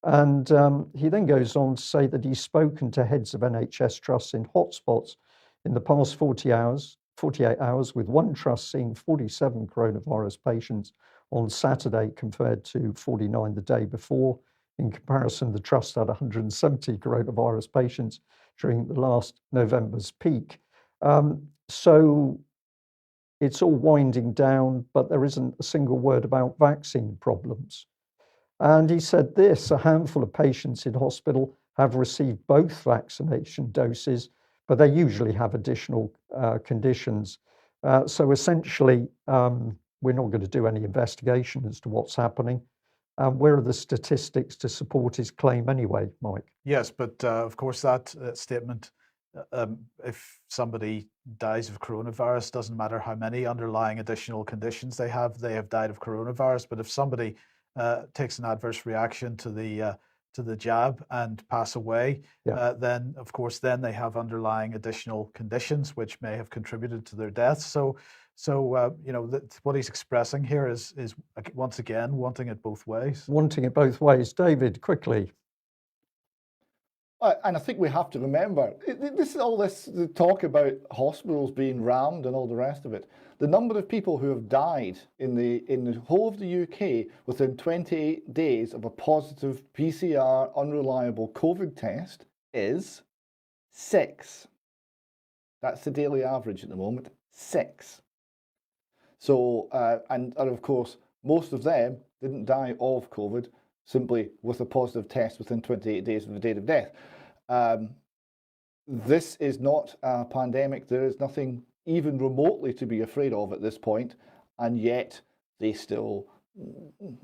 [SPEAKER 1] And he then goes on to say that he's spoken to heads of NHS trusts in hotspots in the past 48 hours, with one trust seeing 47 coronavirus patients on Saturday compared to 49 the day before. In comparison, the trust had 170 coronavirus patients during the last November's peak. So it's all winding down, but there isn't a single word about vaccine problems. And he said this: a handful of patients in hospital have received both vaccination doses, but they usually have additional conditions. So essentially, we're not going to do any investigation as to what's happening. Where are the statistics to support his claim anyway, Mike?
[SPEAKER 2] Yes, but of course that statement, if somebody dies of coronavirus, doesn't matter how many underlying additional conditions they have died of coronavirus. But if somebody takes an adverse reaction to the jab and pass away, then of course then they have underlying additional conditions which may have contributed to their death. So you know, what he's expressing here is once again wanting it both ways.
[SPEAKER 1] Wanting it both ways. David, quickly.
[SPEAKER 3] And I think we have to remember, this the talk about hospitals being rammed and all the rest of it. The number of people who have died in the whole of the UK within 28 days of a positive PCR unreliable COVID test is 6. That's the daily average at the moment, 6. So, and of course, most of them didn't die of COVID, simply with a positive test within 28 days of the date of death. This is not a pandemic. There is nothing even remotely to be afraid of at this point, and yet they still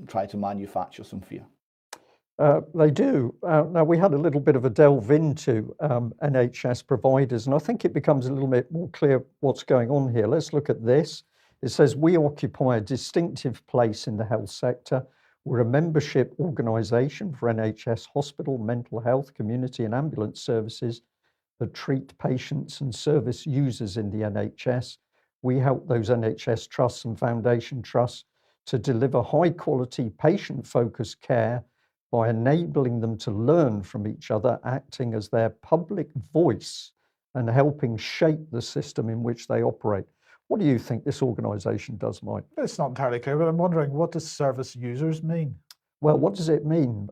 [SPEAKER 3] try to manufacture some fear.
[SPEAKER 1] They do. Now, we had a little bit of a delve into NHS providers, and I think it becomes a little bit more clear what's going on here. Let's look at this. It says, we occupy a distinctive place in the health sector. We're a membership organisation for NHS hospital, mental health, community and ambulance services that treat patients and service users in the NHS. We help those NHS trusts and foundation trusts to deliver high quality patient focused care by enabling them to learn from each other, acting as their public voice and helping shape the system in which they operate. What do you think this organisation does, Mike?
[SPEAKER 2] It's not entirely clear, but I'm wondering, what does service users mean?
[SPEAKER 1] Well, what does it mean?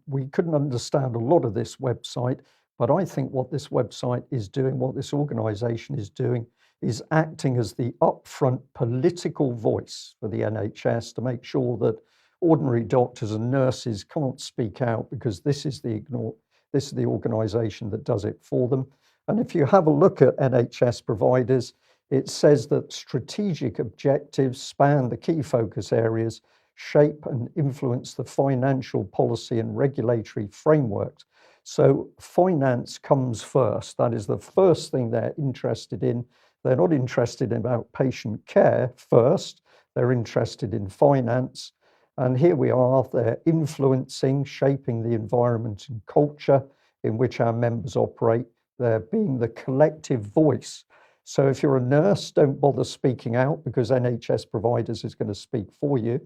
[SPEAKER 1] We couldn't understand a lot of this website, but I think what this website is doing, what this organisation is doing, is acting as the upfront political voice for the NHS to make sure that ordinary doctors and nurses can't speak out, because this is the organisation that does it for them. And if you have a look at NHS providers, it says that strategic objectives span the key focus areas, shape and influence the financial policy and regulatory frameworks. So finance comes first. That is the first thing they're interested in. They're not interested in about patient care first. They're interested in finance. And here we are, they're influencing, shaping the environment and culture in which our members operate. They're being the collective voice. So if you're a nurse, don't bother speaking out, because NHS providers is going to speak for you.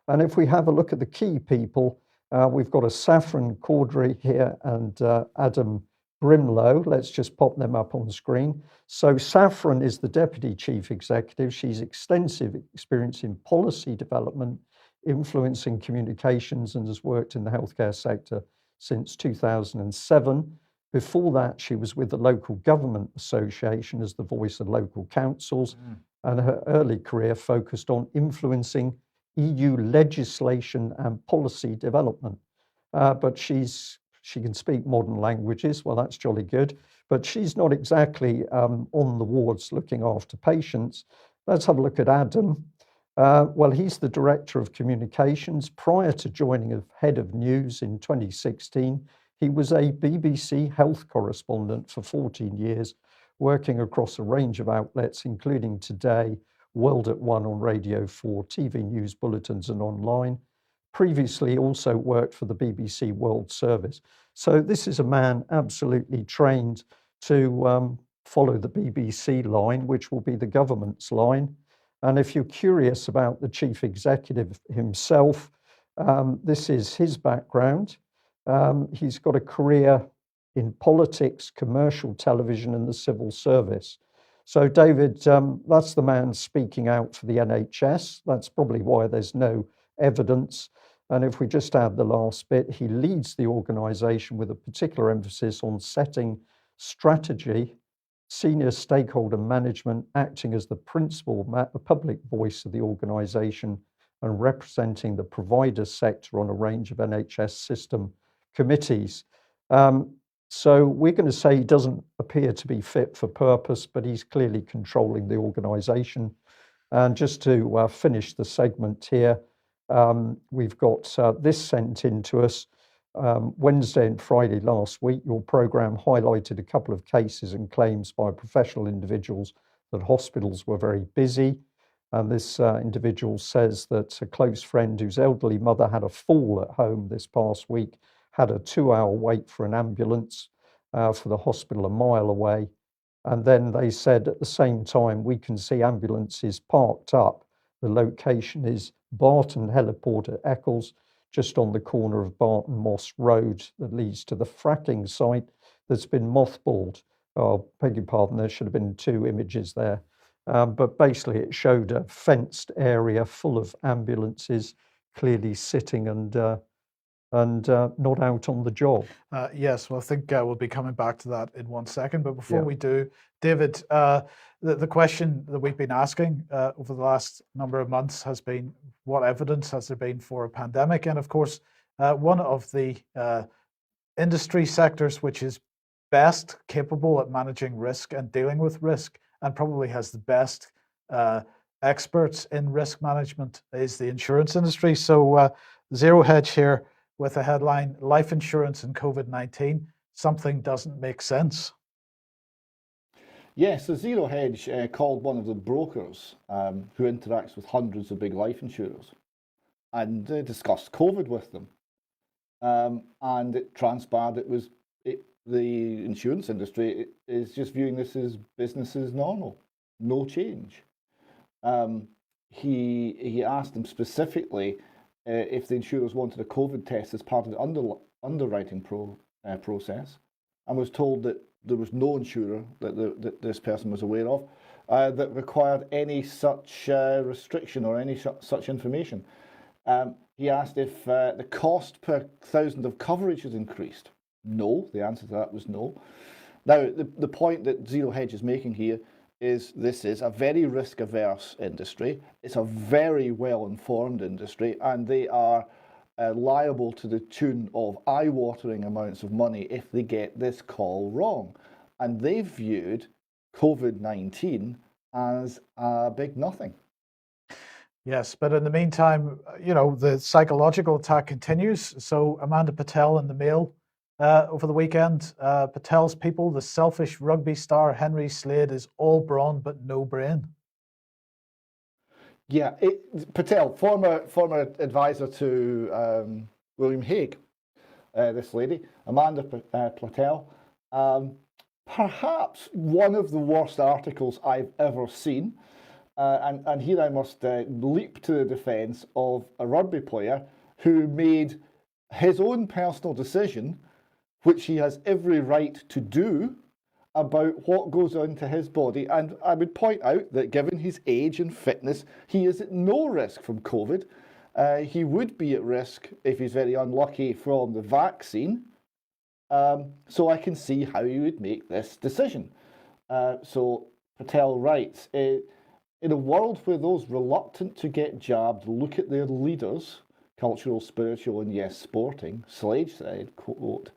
[SPEAKER 1] And if we have a look at the key people, we've got a Saffron Caudry here and Adam Brimlow. Let's just pop them up on screen. So Saffron is the Deputy Chief Executive. She's extensive experience in policy development, influencing communications, and has worked in the healthcare sector since 2007. Before that, she was with the Local Government Association as the voice of local councils, and her early career focused on influencing EU legislation and policy development. But she can speak modern languages. Well, that's jolly good. But she's not exactly on the wards looking after patients. Let's have a look at Adam. Well, he's the Director of Communications. Prior to joining as Head of News in 2016, he was a BBC health correspondent for 14 years, working across a range of outlets, including Today, World at One on Radio 4, TV news bulletins and online. Previously also worked for the BBC World Service. So this is a man absolutely trained to follow the BBC line, which will be the government's line. And if you're curious about the chief executive himself, this is his background. He's got a career in politics, commercial television, and the civil service. So David, that's the man speaking out for the NHS. That's probably why there's no evidence. And if we just add the last bit, he leads the organisation with a particular emphasis on setting strategy, senior stakeholder management, acting as the principal public voice of the organisation, and representing the provider sector on a range of NHS system committees. So we're going to say he doesn't appear to be fit for purpose, but he's clearly controlling the organisation. And just to finish the segment here, we've got this sent in to us. Wednesday and Friday last week, your programme highlighted a couple of cases and claims by professional individuals that hospitals were very busy. And this individual says that a close friend whose elderly mother had a fall at home this past week had a 2-hour wait for an ambulance for the hospital a mile away. And then they said at the same time, we can see ambulances parked up. The location is Barton Heliport at Eccles, just on the corner of Barton Moss Road that leads to the fracking site that's been mothballed. Oh, beg your pardon, there should have been 2 images there. But basically it showed a fenced area full of ambulances clearly sitting and not out on the job.
[SPEAKER 2] Yes, well, I think we'll be coming back to that in one second. But before
[SPEAKER 1] Yeah.
[SPEAKER 2] we do, David, the question that we've been asking over the last number of months has been, what evidence has there been for a pandemic? And of course, one of the industry sectors which is best capable at managing risk and dealing with risk, and probably has the best experts in risk management, is the insurance industry. So Zero Hedge here with a headline, Life Insurance and COVID-19, something doesn't make sense.
[SPEAKER 3] Yes, so Zero Hedge called one of the brokers who interacts with hundreds of big life insurers and discussed COVID with them. And it transpired the insurance industry is just viewing this as business as normal, no change. He asked them specifically if the insurers wanted a COVID test as part of the underwriting process, and was told that there was no insurer that this person was aware of that required any such restriction or any such information. He asked if the cost per 1,000 of coverage has increased. No, the answer to that was no. Now, the point that Zero Hedge is making here is this is a very risk-averse industry. It's a very well-informed industry, and they are liable to the tune of eye-watering amounts of money if they get this call wrong. And they've viewed COVID-19 as a big nothing.
[SPEAKER 2] Yes, but in the meantime, the psychological attack continues. So Amanda Patel in the Mail over the weekend, Patel's people, the selfish rugby star Henry Slade is all brawn but no brain.
[SPEAKER 3] Yeah, Patel, former advisor to William Hague, this lady, Amanda Patel, perhaps one of the worst articles I've ever seen. And here I must leap to the defence of a rugby player who made his own personal decision, which he has every right to do, about what goes on to his body. And I would point out that given his age and fitness, he is at no risk from COVID. He would be at risk if he's very unlucky from the vaccine. So I can see how he would make this decision. So Patel writes, in a world where those reluctant to get jabbed look at their leaders, cultural, spiritual, and yes, sporting, Slade said, quote,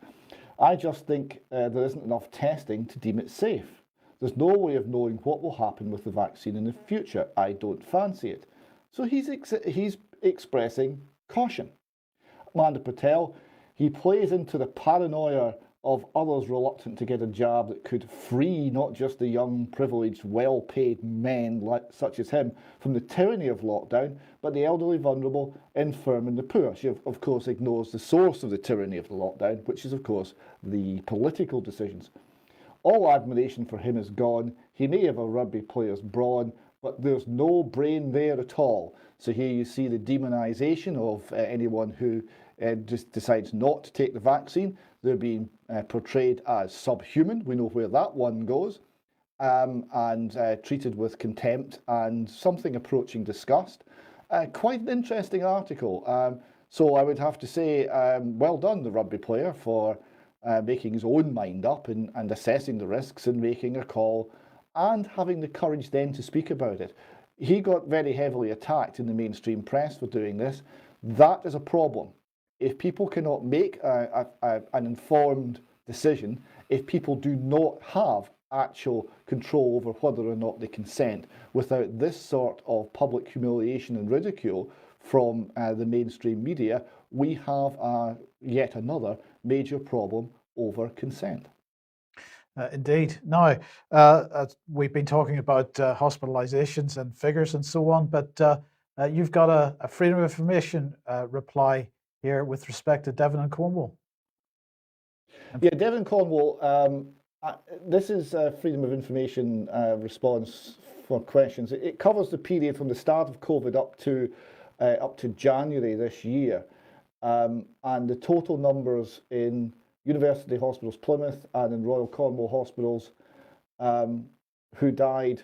[SPEAKER 3] I just think there isn't enough testing to deem it safe. There's no way of knowing what will happen with the vaccine in the future. I don't fancy it. So he's expressing caution. Amanda Patel, he plays into the paranoia of others reluctant to get a jab that could free not just the young, privileged, well-paid men such as him from the tyranny of lockdown, but the elderly, vulnerable, infirm and the poor. She, of course, ignores the source of the tyranny of the lockdown, which is, of course, the political decisions. All admiration for him is gone. He may have a rugby player's brawn, but there's no brain there at all. So here you see the demonisation of anyone who just decides not to take the vaccine. They're being portrayed as subhuman. We know where that one goes. And treated with contempt and something approaching disgust. Quite an interesting article. So I would have to say, well done, the rugby player, for making his own mind up and assessing the risks and making a call and having the courage then to speak about it. He got very heavily attacked in the mainstream press for doing this. That is a problem. If people cannot make an informed decision if people do not have actual control over whether or not they consent. Without this sort of public humiliation and ridicule from the mainstream media, we have yet another major problem over consent.
[SPEAKER 2] Indeed. Now, we've been talking about hospitalizations and figures and so on, but you've got a Freedom of Information reply here with respect to Devon and Cornwall.
[SPEAKER 3] Yeah, Devon and Cornwall, this is Freedom of Information response for questions. It covers the period from the start of COVID up to January this year. And the total numbers in University Hospitals Plymouth and in Royal Cornwall Hospitals who died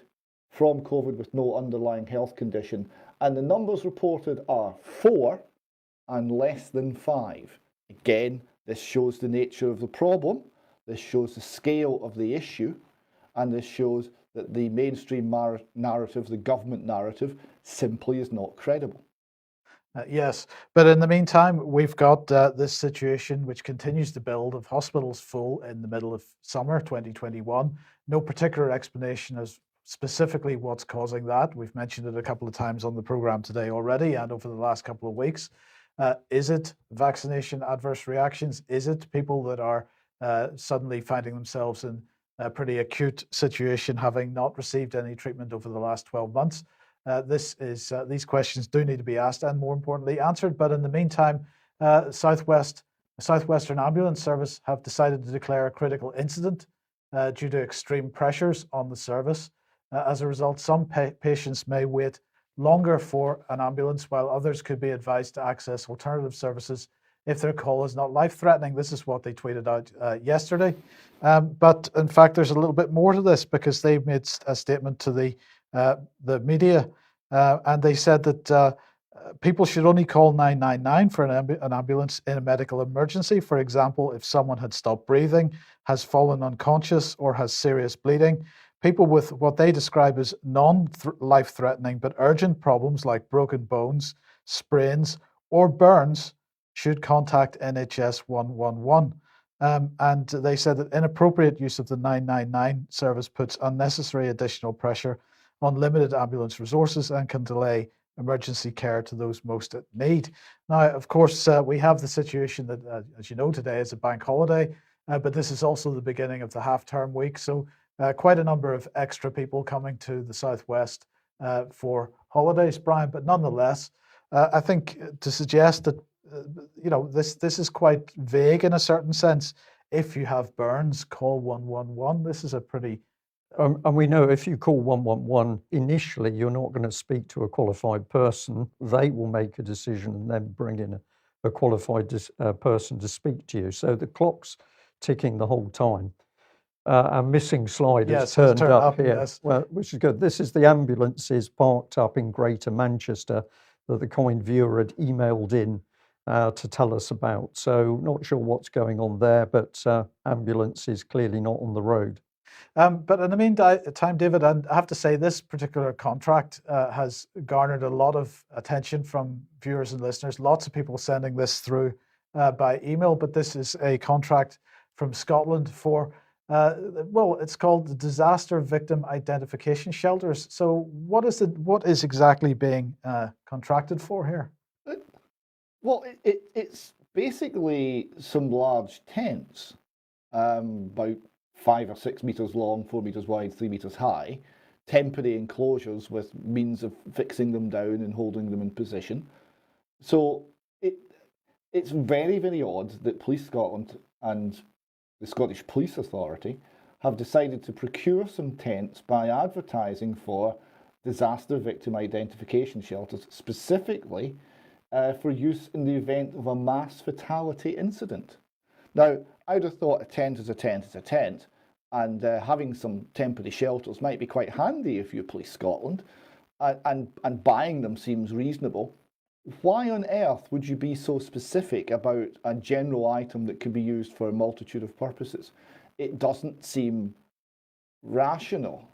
[SPEAKER 3] from COVID with no underlying health condition. And the numbers reported are 4 and less than 5. Again, this shows the nature of the problem, this shows the scale of the issue, and this shows that the mainstream narrative, the government narrative, simply is not credible.
[SPEAKER 2] Yes, but in the meantime, we've got this situation which continues to build of hospitals full in the middle of summer 2021. No particular explanation as specifically what's causing that. We've mentioned it a couple of times on the programme today already and over the last couple of weeks. Is it vaccination adverse reactions? Is it people that are suddenly finding themselves in a pretty acute situation, having not received any treatment over the last 12 months? These questions do need to be asked and, more importantly, answered. But in the meantime, Southwestern Ambulance Service have decided to declare a critical incident due to extreme pressures on the service. As a result, some patients may wait longer for an ambulance, while others could be advised to access alternative services if their call is not life-threatening. This is what they tweeted out yesterday. But in fact, there's a little bit more to this, because they made a statement to the media, and they said that people should only call 999 for an ambulance in a medical emergency. For example, if someone had stopped breathing, has fallen unconscious, or has serious bleeding. People with what they describe as non-life-threatening but urgent problems like broken bones, sprains, or burns should contact NHS 111. And they said that inappropriate use of the 999 service puts unnecessary additional pressure on limited ambulance resources and can delay emergency care to those most at need. Now, of course, we have the situation that, as you know, today is a bank holiday, but this is also the beginning of the half-term week. So quite a number of extra people coming to the Southwest for holidays, Brian. But nonetheless, I think to suggest that this is quite vague in a certain sense. If you have burns, call 111. This is a pretty
[SPEAKER 1] and we know if you call 111 initially, you're not going to speak to a qualified person. They will make a decision and then bring in a qualified person to speak to you. So the clock's ticking the whole time. Our missing slide has turned up here,
[SPEAKER 2] yes.
[SPEAKER 1] well, which is good. This is the ambulances parked up in Greater Manchester that the kind viewer had emailed in to tell us about. So not sure what's going on there, but ambulance is clearly not on the road.
[SPEAKER 2] But in the meantime, David, I have to say this particular contract has garnered a lot of attention from viewers and listeners. Lots of people sending this through by email, but this is a contract from Scotland for, it's called the Disaster Victim Identification Shelters. So what is exactly being contracted for here?
[SPEAKER 3] Well, it's basically some large tents, about 5 or 6 meters long, 4 meters wide, 3 meters high, temporary enclosures with means of fixing them down and holding them in position. So it's very, very odd that Police Scotland and the Scottish Police Authority have decided to procure some tents by advertising for disaster victim identification shelters, specifically for use in the event of a mass fatality incident. Now, I'd have thought a tent is a tent is a tent, and having some temporary shelters might be quite handy if you're Police Scotland, and buying them seems reasonable. Why on earth would you be so specific about a general item that can be used for a multitude of purposes? It doesn't seem rational.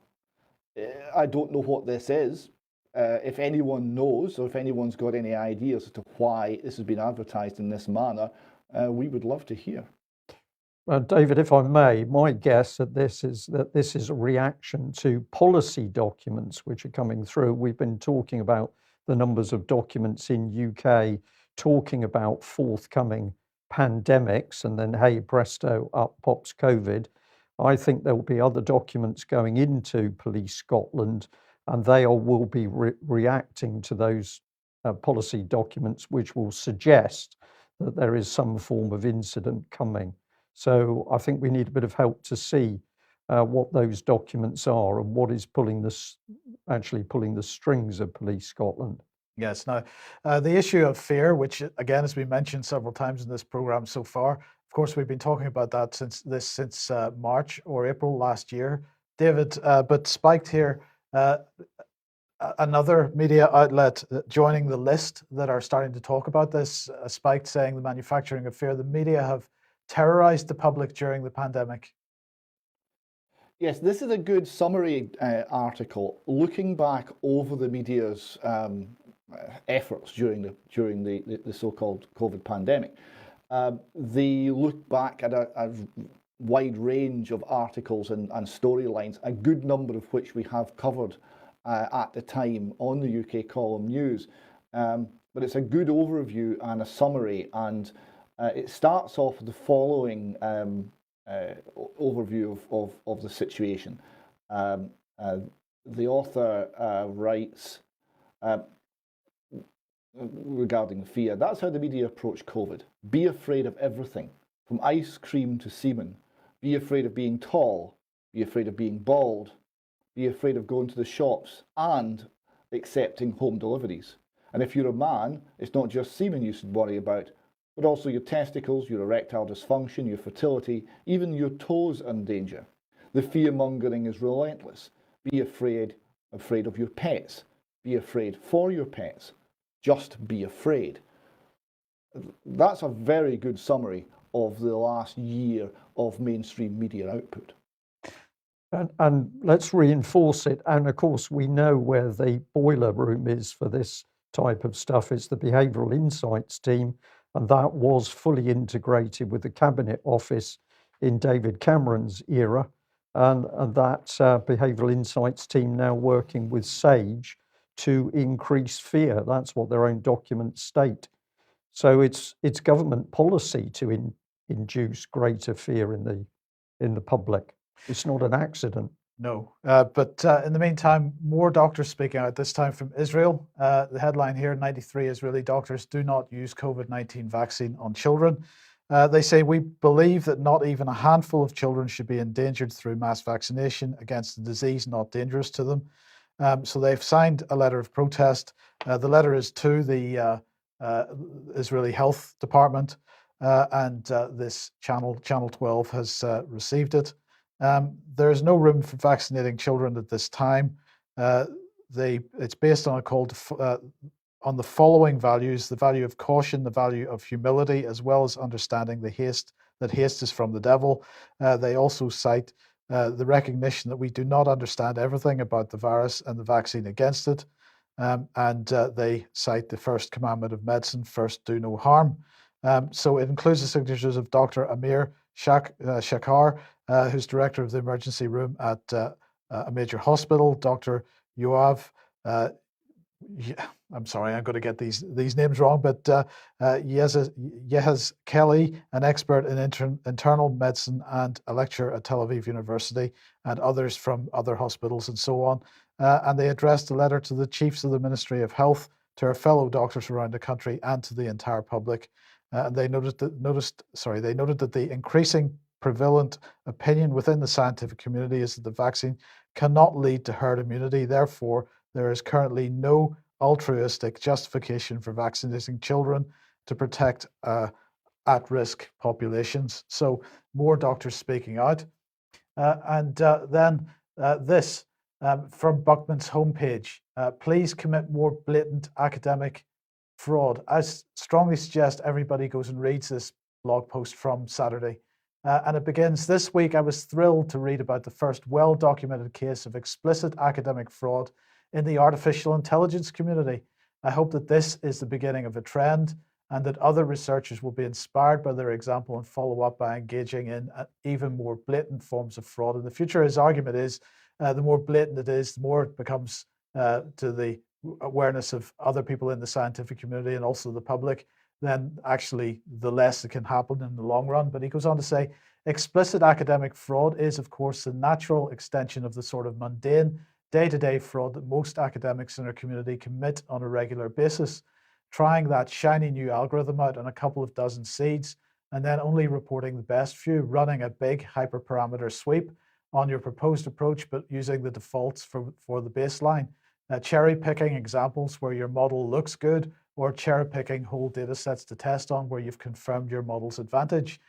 [SPEAKER 3] I don't know what this is. If anyone knows, or if anyone's got any ideas as to why this has been advertised in this manner, we would love to hear.
[SPEAKER 1] David, if I may, my guess at this is that this is a reaction to policy documents which are coming through. We've been talking about the numbers of documents in UK talking about forthcoming pandemics, and then, hey, presto, up pops COVID. I think there will be other documents going into Police Scotland, and they will be reacting to those policy documents, which will suggest that there is some form of incident coming. So I think we need a bit of help to see what those documents are and what is actually pulling the strings of Police Scotland.
[SPEAKER 2] Yes. Now, the issue of fear, which again has been mentioned several times in this program so far. Of course, we've been talking about that since March or April last year, David. But spiked here, another media outlet joining the list that are starting to talk about this. Spiked saying the manufacturing of fear. The media have terrorized the public during the pandemic.
[SPEAKER 3] Yes, this is a good summary article looking back over the media's efforts during the so-called COVID pandemic. They look back at a wide range of articles and storylines, a good number of which we have covered at the time on the UK Column News. But it's a good overview and a summary, and it starts off with the following overview of the situation. The author writes regarding fear, that's how the media approach COVID. Be afraid of everything, from ice cream to semen. Be afraid of being tall. Be afraid of being bald. Be afraid of going to the shops and accepting home deliveries. And if you're a man, it's not just semen you should worry about, but also your testicles, your erectile dysfunction, your fertility, even your toes are in danger. The fear-mongering is relentless. Be afraid of your pets. Be afraid for your pets. Just be afraid. That's a very good summary of the last year of mainstream media output.
[SPEAKER 1] And let's reinforce it. And of course, we know where the boiler room is for this type of stuff. It's the Behavioural Insights team, and that was fully integrated with the Cabinet Office in David Cameron's era. And that Behavioural Insights team now working with SAGE to increase fear. That's what their own documents state. So it's government policy to induce greater fear in the public. It's not an accident.
[SPEAKER 2] No, but in the meantime, more doctors speaking out, this time from Israel. The headline here, 93 Israeli doctors do not use COVID-19 vaccine on children. They say, we believe that not even a handful of children should be endangered through mass vaccination against a disease not dangerous to them. So they've signed a letter of protest. The letter is to the Israeli Health Department, and this channel 12 has received it. There is no room for vaccinating children at this time. It's based on a call to, on the following values: the value of caution, the value of humility, as well as understanding that haste is from the devil. They also cite the recognition that we do not understand everything about the virus and the vaccine against it. And they cite the first commandment of medicine: first, do no harm. So it includes the signatures of Dr. Amir Shakar, who's director of the emergency room at a major hospital, Dr. Yoav, I'm sorry, I'm going to get these names wrong, but Yehaz Kelly, an expert in internal medicine and a lecturer at Tel Aviv University, and others from other hospitals and so on. And they addressed a letter to the chiefs of the Ministry of Health, to our fellow doctors around the country, and to the entire public. They noted that the increasing prevalent opinion within the scientific community is that the vaccine cannot lead to herd immunity. Therefore, there is currently no altruistic justification for vaccinating children to protect at-risk populations. So more doctors speaking out. Then this from Buckman's homepage. Please commit more blatant academic fraud. I strongly suggest everybody goes and reads this blog post from Saturday. And it begins, this week I was thrilled to read about the first well-documented case of explicit academic fraud in the artificial intelligence community. I hope that this is the beginning of a trend and that other researchers will be inspired by their example and follow up by engaging in even more blatant forms of fraud in the future. His argument is the more blatant it is, the more it becomes to the awareness of other people in the scientific community and also the public, then actually the less it can happen in the long run. But he goes on to say, explicit academic fraud is, of course, the natural extension of the sort of mundane day-to-day fraud that most academics in our community commit on a regular basis, trying that shiny new algorithm out on a couple of dozen seeds, and then only reporting the best few, running a big hyperparameter sweep on your proposed approach, but using the defaults for the baseline. Cherry picking examples where your model looks good, or cherry picking whole data sets to test on where you've confirmed your model's advantage.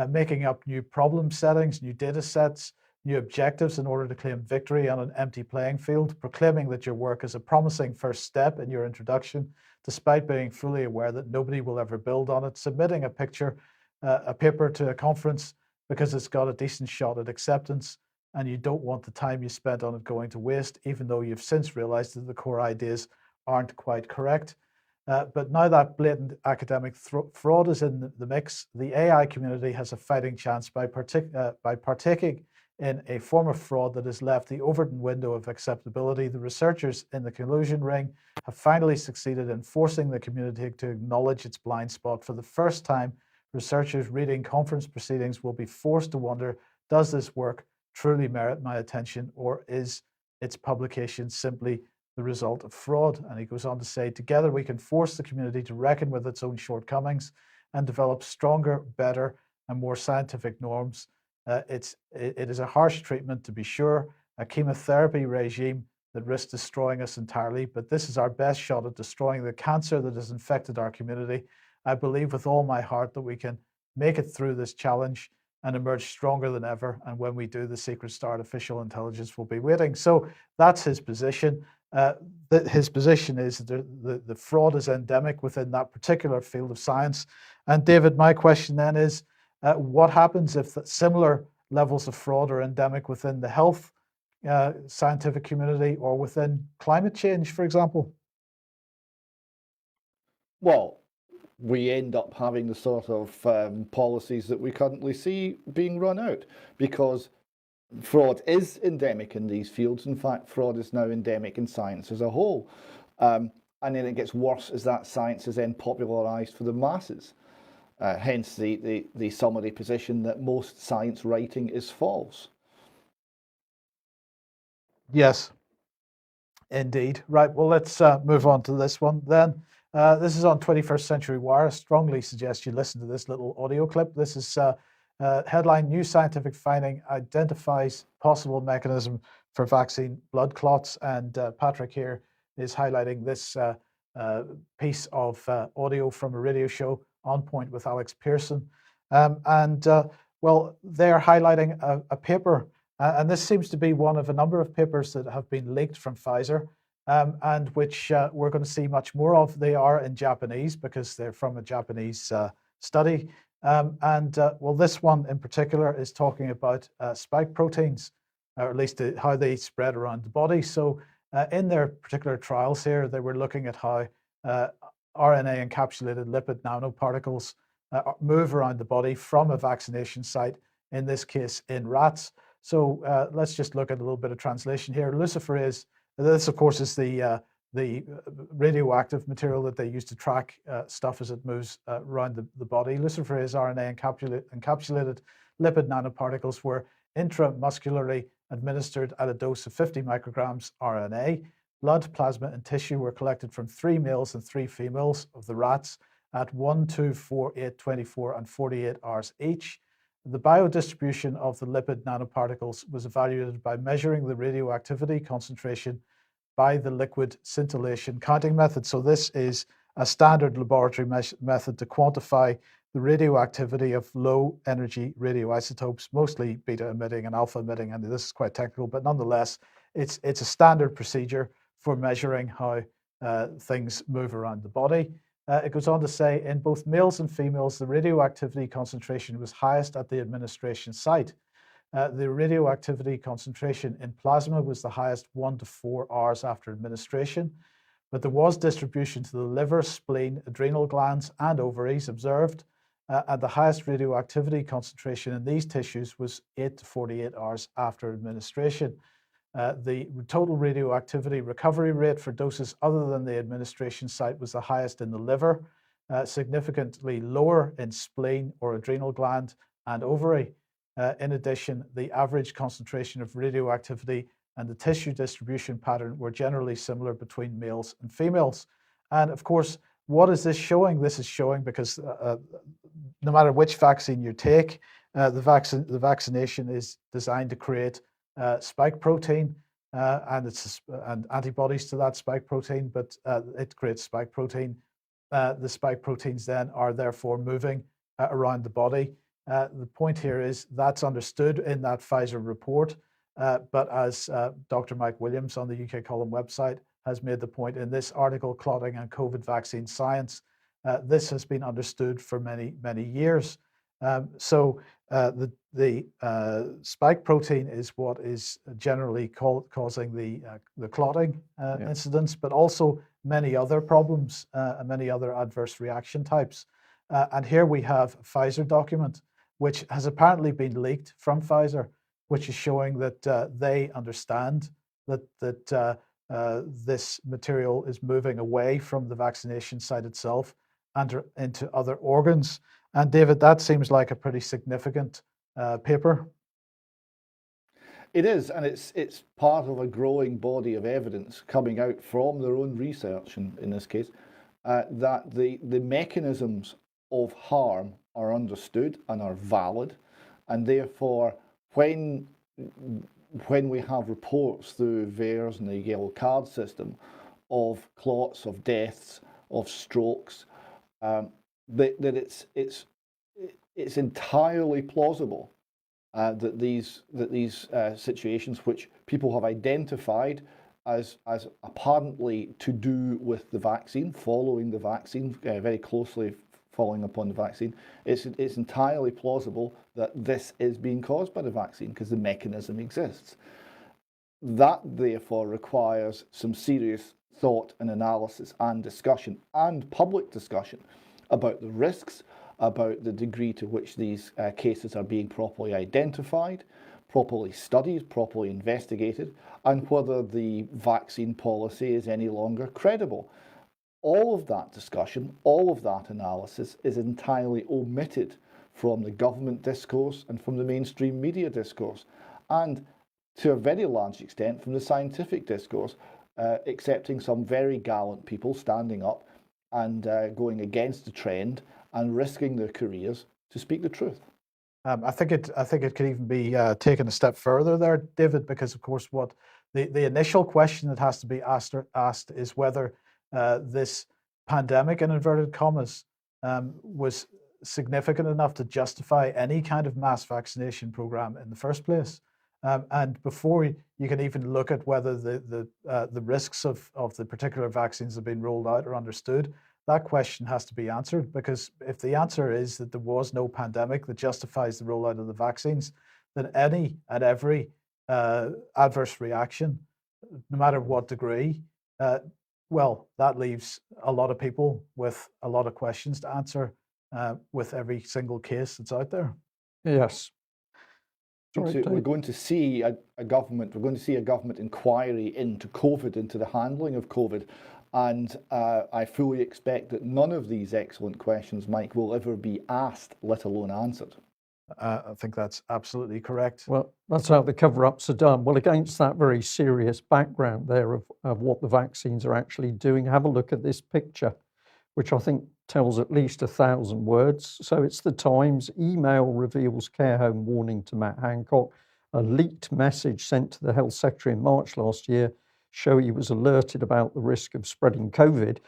[SPEAKER 2] Making up new problem settings, new data sets, new objectives in order to claim victory on an empty playing field, proclaiming that your work is a promising first step in your introduction, despite being fully aware that nobody will ever build on it, submitting a paper to a conference because it's got a decent shot at acceptance, and you don't want the time you spent on it going to waste, even though you've since realized that the core ideas aren't quite correct. But now that blatant academic fraud is in the mix, the AI community has a fighting chance by partaking in a form of fraud that has left the Overton window of acceptability. The researchers in the collusion ring have finally succeeded in forcing the community to acknowledge its blind spot. For the first time, researchers reading conference proceedings will be forced to wonder, does this work truly merit my attention, or is its publication simply the result of fraud? And he goes on to say, together we can force the community to reckon with its own shortcomings and develop stronger, better, and more scientific norms. It is a harsh treatment, to be sure, a chemotherapy regime that risks destroying us entirely, but this is our best shot at destroying the cancer that has infected our community. I believe with all my heart that we can make it through this challenge and emerge stronger than ever. And when we do, the secrets to artificial intelligence will be waiting. So that's his position. His position is that the fraud is endemic within that particular field of science. And David, my question then is, what happens if similar levels of fraud are endemic within the health scientific community or within climate change, for example?
[SPEAKER 3] Well, we end up having the sort of policies that we currently see being run out, because fraud is endemic in these fields. In fact, fraud is now endemic in science as a whole. And then it gets worse as that science is then popularized for the masses. Hence the summary position that most science writing is false.
[SPEAKER 2] Yes, indeed. Right, well, let's move on to this one then. This is on 21st Century Wire. I strongly suggest you listen to this little audio clip. This is headline, New Scientific Finding Identifies Possible Mechanism for Vaccine Blood Clots. And Patrick here is highlighting this piece of audio from a radio show, On Point with Alex Pearson. Well, they're highlighting a paper, and this seems to be one of a number of papers that have been leaked from Pfizer, and which we're going to see much more of. They are in Japanese because they're from a Japanese study. Well, this one in particular is talking about spike proteins, or at least how they spread around the body. So in their particular trials here, they were looking at how RNA encapsulated lipid nanoparticles move around the body from a vaccination site, in this case in rats. So let's just look at a little bit of translation here. Luciferase, this of course is the radioactive material that they use to track stuff as it moves around the body. Luciferase RNA encapsulated lipid nanoparticles were intramuscularly administered at a dose of 50 micrograms RNA. Blood, plasma, and tissue were collected from 3 males and 3 females of the rats at 1, 2, 4, 8, 24, and 48 hours each. The biodistribution of the lipid nanoparticles was evaluated by measuring the radioactivity concentration by the liquid scintillation counting method. So this is a standard laboratory method to quantify the radioactivity of low energy radioisotopes, mostly beta emitting and alpha emitting. And this is quite technical, but nonetheless, it's a standard procedure for measuring how things move around the body. It goes on to say, in both males and females, the radioactivity concentration was highest at the administration site. The radioactivity concentration in plasma was the highest 1 to 4 hours after administration, but there was distribution to the liver, spleen, adrenal glands, and ovaries observed. And the highest radioactivity concentration in these tissues was 8 to 48 hours after administration. The total radioactivity recovery rate for doses other than the administration site was the highest in the liver, significantly lower in spleen or adrenal gland and ovary. In addition, the average concentration of radioactivity and the tissue distribution pattern were generally similar between males and females. And of course, what is this showing? This is showing because no matter which vaccine you take, the vaccination is designed to create spike protein and antibodies to that spike protein, but it creates spike protein. The spike proteins then are therefore moving around the body. The point here is that's understood in that Pfizer report, but as Dr. Mike Williams on the UK Column website has made the point in this article, Clotting and COVID Vaccine Science, this has been understood for many, many years. So the spike protein is what is generally causing the clotting incidents, but also many other problems and many other adverse reaction types. And here we have a Pfizer document, which has apparently been leaked from Pfizer, which is showing that they understand that this material is moving away from the vaccination site itself and into other organs. And David, that seems like a pretty significant paper.
[SPEAKER 3] It is, and it's part of a growing body of evidence coming out from their own research, in this case, that the mechanisms of harm are understood and are valid, and therefore when we have reports through VAERS and the yellow card system of clots, of deaths, of strokes, that it's entirely plausible that these situations, which people have identified as apparently to do with the vaccine, following the vaccine, very closely following upon the vaccine, it's entirely plausible that this is being caused by the vaccine because the mechanism exists. That therefore requires some serious thought and analysis and discussion and public discussion about the risks, about the degree to which these cases are being properly identified, properly studied, properly investigated, and whether the vaccine policy is any longer credible. All of that discussion, all of that analysis is entirely omitted from the government discourse and from the mainstream media discourse, and to a very large extent from the scientific discourse, excepting some very gallant people standing up and going against the trend and risking their careers to speak the truth.
[SPEAKER 2] I think it could even be taken a step further there, David, because of course what the initial question that has to be asked is whether this pandemic, in inverted commas, was significant enough to justify any kind of mass vaccination program in the first place. And before you can even look at whether the risks of the particular vaccines that have been rolled out are understood, that question has to be answered, because if the answer is that there was no pandemic that justifies the rollout of the vaccines, then any and every adverse reaction, no matter what degree, well, that leaves a lot of people with a lot of questions to answer with every single case that's out there.
[SPEAKER 1] Yes.
[SPEAKER 3] We're going to see a government inquiry into COVID, into the handling of COVID. And I fully expect that none of these excellent questions, Mike, will ever be asked, let alone answered.
[SPEAKER 2] I think that's absolutely correct.
[SPEAKER 1] Well, that's how the cover-ups are done. Well, against that very serious background there of what the vaccines are actually doing, have a look at this picture, which I think tells at least 1,000 words. So it's the Times. Email reveals care home warning to Matt Hancock. A leaked message sent to the Health Secretary in March last year show he was alerted about the risk of spreading COVID.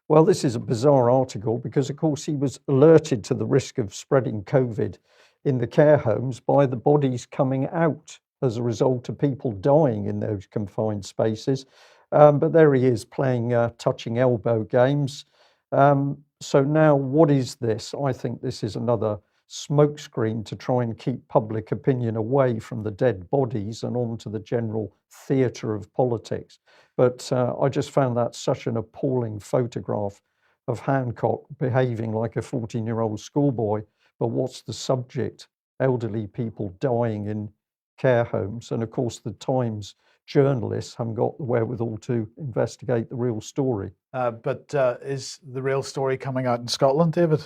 [SPEAKER 1] Well, this is a bizarre article because, of course, he was alerted to the risk of spreading COVID in the care homes by the bodies coming out as a result of people dying in those confined spaces. But there he is playing touching elbow games. So now what is this? I think this is another smokescreen to try and keep public opinion away from the dead bodies and onto the general theatre of politics. But I just found that such an appalling photograph of Hancock behaving like a 14-year-old schoolboy. But what's the subject? Elderly people dying in care homes. And of course, the Times journalists haven't got the wherewithal to investigate the real story.
[SPEAKER 2] But is the real story coming out in Scotland, David?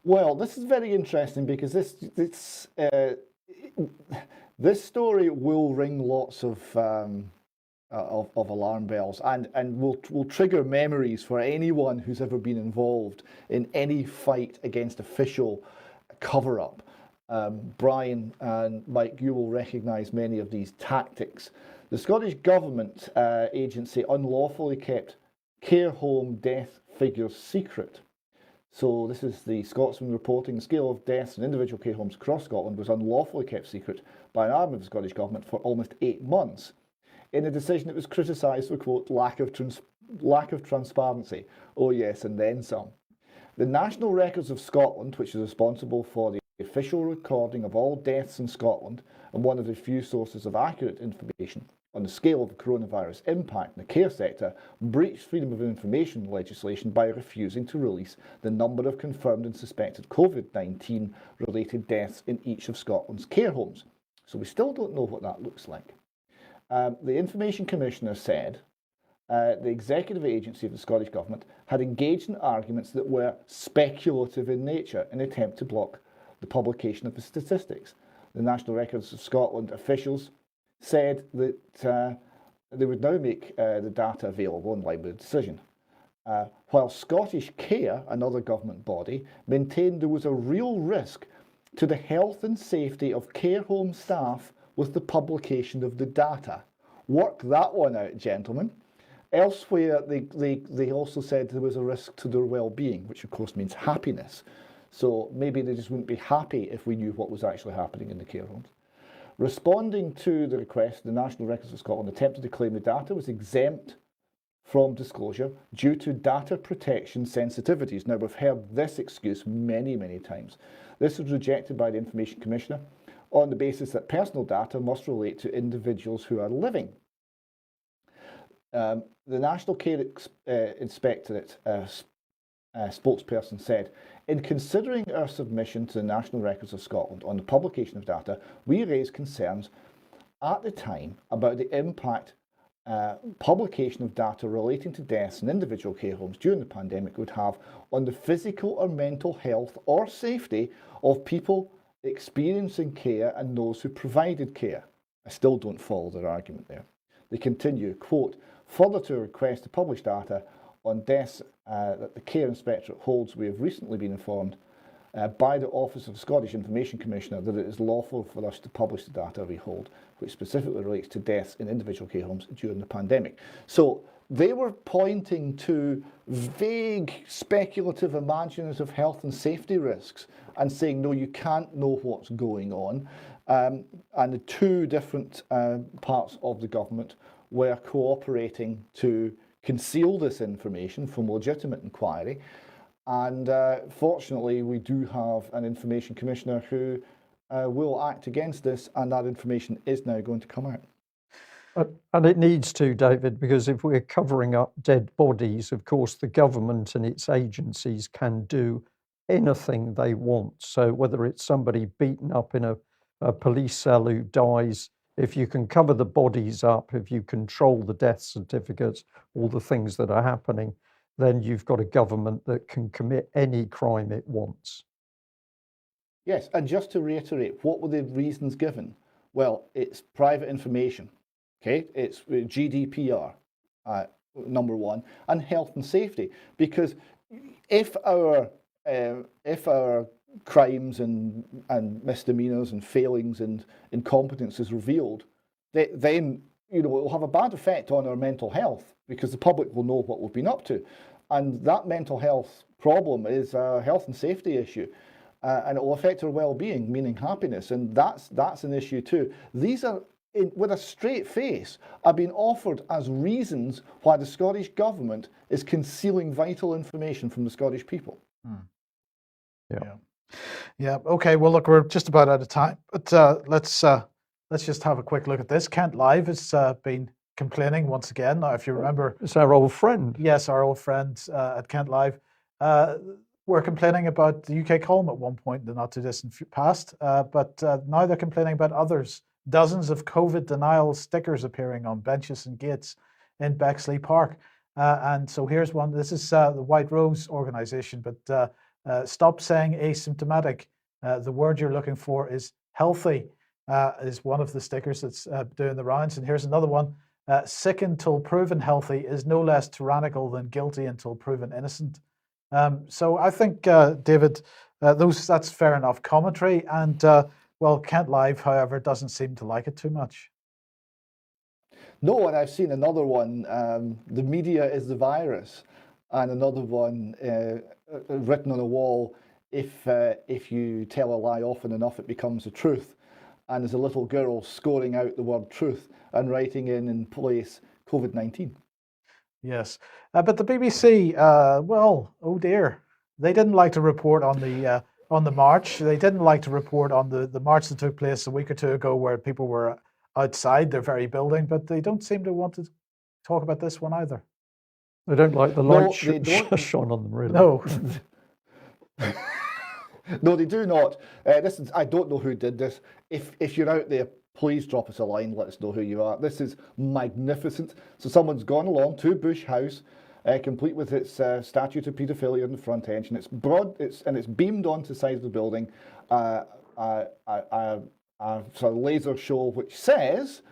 [SPEAKER 3] Well, this is very interesting because this story will ring lots of alarm bells and will trigger memories for anyone who's ever been involved in any fight against official cover-up. Brian and Mike, you will recognise many of these tactics. The Scottish Government agency unlawfully kept care home death figures secret. So this is the Scotsman reporting the scale of deaths in individual care homes across Scotland was unlawfully kept secret by an arm of the Scottish Government for almost 8 months, in a decision that was criticised for, quote, lack of transparency. Oh yes, and then some. The National Records of Scotland, which is responsible for the official recording of all deaths in Scotland and one of the few sources of accurate information on the scale of the coronavirus impact in the care sector, breached freedom of information legislation by refusing to release the number of confirmed and suspected COVID-19 related deaths in each of Scotland's care homes. So we still don't know what that looks like. The Information Commissioner said the executive agency of the Scottish Government had engaged in arguments that were speculative in nature in an attempt to block the publication of the statistics. The National Records of Scotland officials said that they would now make the data available in line with the decision. While Scottish Care, another government body, maintained there was a real risk to the health and safety of care home staff with the publication of the data. Work that one out, gentlemen. Elsewhere, they also said there was a risk to their well-being, which of course means happiness. So maybe they just wouldn't be happy if we knew what was actually happening in the care homes. Responding to the request, the National Records of Scotland attempted to claim the data was exempt from disclosure due to data protection sensitivities. Now, we've heard this excuse many, many times. This was rejected by the Information Commissioner on the basis that personal data must relate to individuals who are living. The National Care Inspectorate spokesperson said, in considering our submission to the National Records of Scotland on the publication of data, we raised concerns at the time about the impact publication of data relating to deaths in individual care homes during the pandemic would have on the physical or mental health or safety of people experiencing care and those who provided care. I still don't follow their argument there. They continue, quote, further to a request to publish data on deaths that the Care Inspectorate holds, we have recently been informed by the Office of Scottish Information Commissioner that it is lawful for us to publish the data we hold, which specifically relates to deaths in individual care homes during the pandemic. So they were pointing to vague, speculative, imaginative health and safety risks and saying, no, you can't know what's going on. And the two different parts of the government were cooperating to conceal this information from legitimate inquiry. And fortunately, we do have an Information Commissioner who will act against this, and that information is now going to come out.
[SPEAKER 1] And it needs to, David, because if we're covering up dead bodies, of course, the government and its agencies can do anything they want. So whether it's somebody beaten up in a police cell who dies, if you can cover the bodies up, if you control the death certificates, all the things that are happening, then you've got a government that can commit any crime it wants.
[SPEAKER 3] Yes, and just to reiterate, what were the reasons given? Well, it's private information, okay? It's GDPR, number one, and health and safety. Because if our crimes and misdemeanors and failings and incompetence is revealed, then it will have a bad effect on our mental health because the public will know what we've been up to. And that mental health problem is a health and safety issue. And it will affect our well-being, meaning happiness. And that's an issue too. These are, with a straight face, are being offered as reasons why the Scottish Government is concealing vital information from the Scottish people.
[SPEAKER 1] Yeah.
[SPEAKER 2] Yeah. Okay. Well, look, we're just about out of time, but let's just have a quick look at this. Kent Live has been complaining once again. Now, if you remember,
[SPEAKER 1] It's our old friend.
[SPEAKER 2] yes, our old friends at Kent Live were complaining about the UK column at one point in the not too distant past, but now they're complaining about others. Dozens of COVID denial stickers appearing on benches and gates in Bexley Park. And so here's one. This is the White Rose organization, but stop saying asymptomatic. The word you're looking for is healthy, is one of the stickers that's doing the rounds. And here's another one. Sick until proven healthy is no less tyrannical than guilty until proven innocent. So I think, David, that's fair enough commentary. And well, Kent Live, however, doesn't seem to like it too much.
[SPEAKER 3] No, and I've seen another one, the media is the virus, and another one written on a wall, if you tell a lie often enough, it becomes the truth. And there's a little girl scoring out the word truth and writing in place COVID-19.
[SPEAKER 2] Yes, but the BBC, well, oh dear, they didn't like to report on the march. They didn't like to report on the march that took place a week or two ago, where people were outside their very building. But they don't seem to want to talk about this one either.
[SPEAKER 1] They don't like the
[SPEAKER 3] No,
[SPEAKER 1] light
[SPEAKER 3] they don't.
[SPEAKER 1] shone on them, really.
[SPEAKER 2] No.
[SPEAKER 3] No, they do not. This is, I don't know who did this. If you're out there, please drop us a line. Let us know who you are. This is magnificent. So someone's gone along to Bush House, complete with its statue to paedophilia in the front edge, and it's broad. It's beamed onto the side of the building. A sort of laser show which says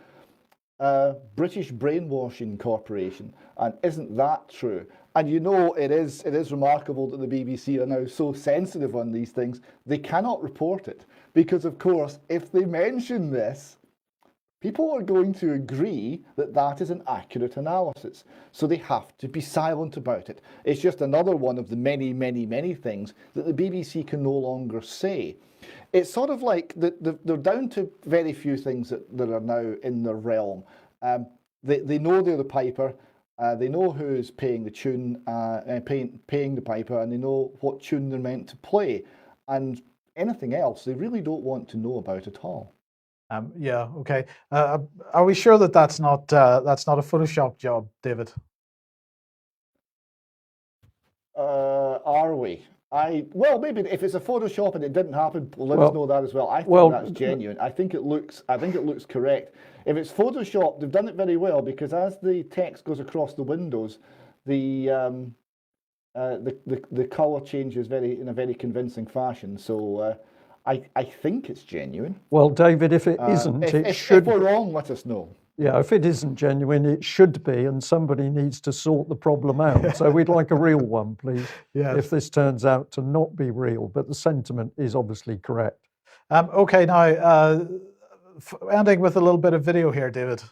[SPEAKER 3] British Brainwashing Corporation, and isn't that true? And you know, it is remarkable that the BBC are now so sensitive on these things. They cannot report it because, of course, if they mention this, people are going to agree that that is an accurate analysis. So they have to be silent about it. It's just another one of the many, many, many things that the BBC can no longer say. It's sort of like they're down to very few things that are now in their realm. They know they're the piper. They know who's paying the tune, paying the piper, and they know what tune they're meant to play. And anything else, they really don't want to know about at all.
[SPEAKER 2] Yeah. Okay. Are we sure that that's not a Photoshop job, David?
[SPEAKER 3] Are we? Well, maybe if it's a Photoshop and it didn't happen, let us know that as well. I think that's genuine. I think it looks correct. If it's Photoshop, they've done it very well, because as the text goes across the windows, the colour changes in a very convincing fashion. So I think it's genuine.
[SPEAKER 1] Well, David, if it isn't, it should.
[SPEAKER 3] If we're wrong, let us know.
[SPEAKER 1] Yeah, if it isn't genuine, it should be, and somebody needs to sort the problem out. So we'd like a real one, please, if this turns out to not be real. But the sentiment is obviously correct.
[SPEAKER 2] Okay, now ending with a little bit of video here, David.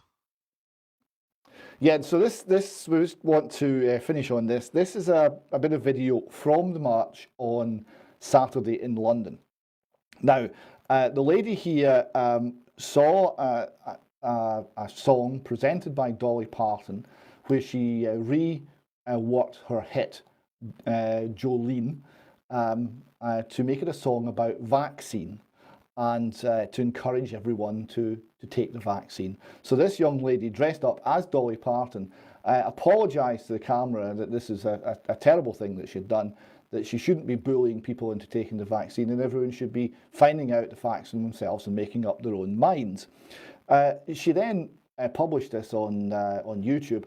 [SPEAKER 3] Yeah, so this we just want to finish on this. This is a bit of video from the march on Saturday in London. Now, the lady here saw a song presented by Dolly Parton, where she reworked her hit Jolene to make it a song about vaccine and to encourage everyone to take the vaccine. So this young lady, dressed up as Dolly Parton, apologised to the camera that this is a terrible thing that she'd done, that she shouldn't be bullying people into taking the vaccine, and everyone should be finding out the facts for themselves and making up their own minds. She then published this on YouTube,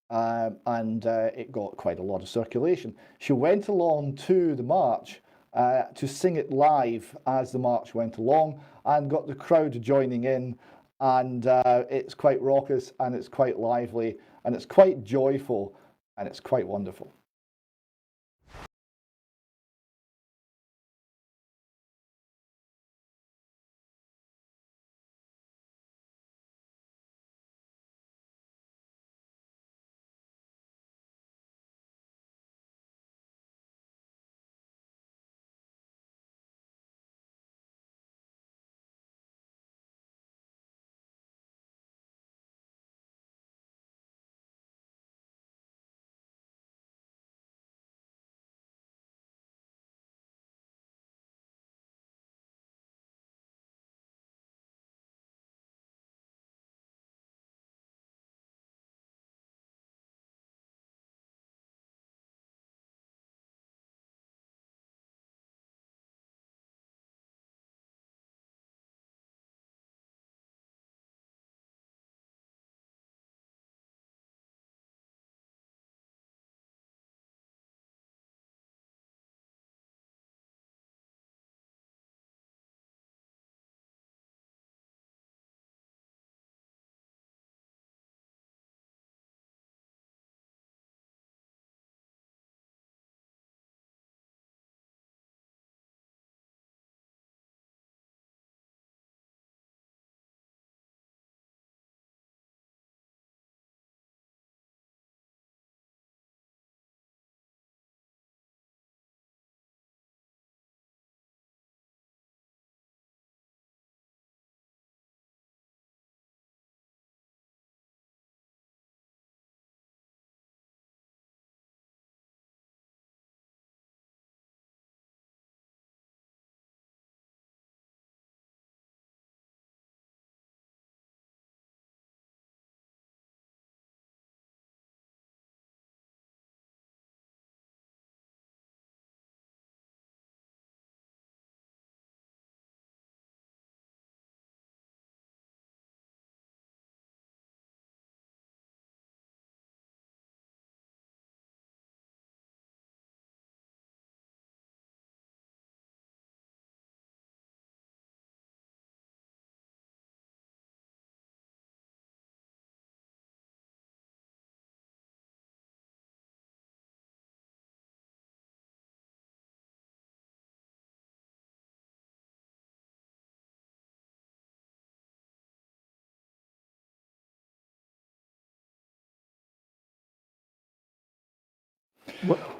[SPEAKER 3] and it got quite a lot of circulation. She went along to the march to sing it live as the march went along, and got the crowd joining in, and it's quite raucous, and it's quite lively, and it's quite joyful, and it's quite wonderful.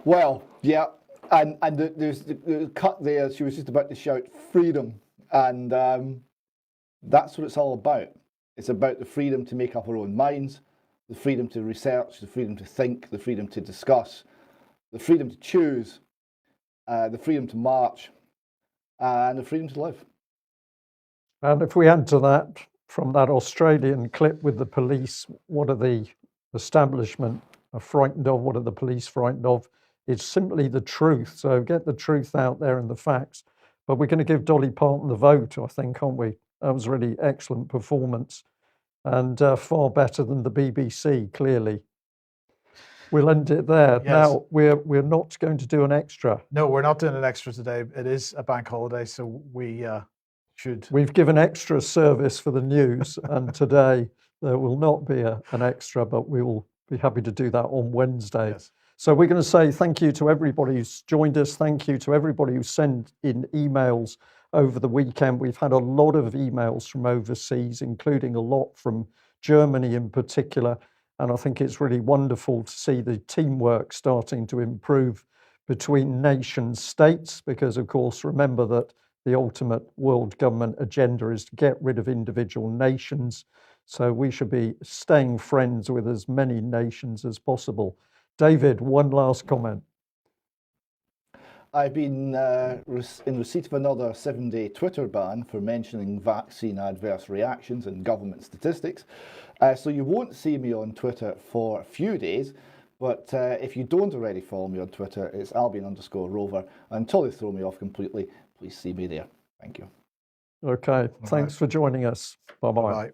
[SPEAKER 3] Well, yeah, and there's the cut there. She was just about to shout freedom, and that's what it's all about. It's about the freedom to make up our own minds, the freedom to research, the freedom to think, the freedom to discuss, the freedom to choose, the freedom to march, and the freedom to live.
[SPEAKER 1] And if we add to that, from that Australian clip with the police, what are the establishment are frightened of? What are the police frightened of? It's simply the truth. So get the truth out there and the facts. But we're going to give Dolly Parton the vote, I think, aren't we? That was a really excellent performance and far better than the BBC, clearly. We'll end it there.
[SPEAKER 2] Yes.
[SPEAKER 1] Now, we're not going to do an extra.
[SPEAKER 2] No, we're not doing an extra today. It is a bank holiday, so we should.
[SPEAKER 1] We've given extra service for the news, and today there will not be an extra, but we will be happy to do that on Wednesday.
[SPEAKER 2] Yes.
[SPEAKER 1] So we're going to say thank you to everybody who's joined us. Thank you to everybody who sent in emails over the weekend. We've had a lot of emails from overseas, including a lot from Germany in particular. And I think it's really wonderful to see the teamwork starting to improve between nation states, because of course, remember that the ultimate world government agenda is to get rid of individual nations. So we should be staying friends with as many nations as possible. David, one last comment.
[SPEAKER 3] I've been in receipt of another 7-day Twitter ban for mentioning vaccine adverse reactions and government statistics. So you won't see me on Twitter for a few days, but if you don't already follow me on Twitter, it's Albion_Rover. Until they throw me off completely, please see me there. Thank you.
[SPEAKER 1] Okay, thanks for joining us. Bye-bye.
[SPEAKER 2] Bye.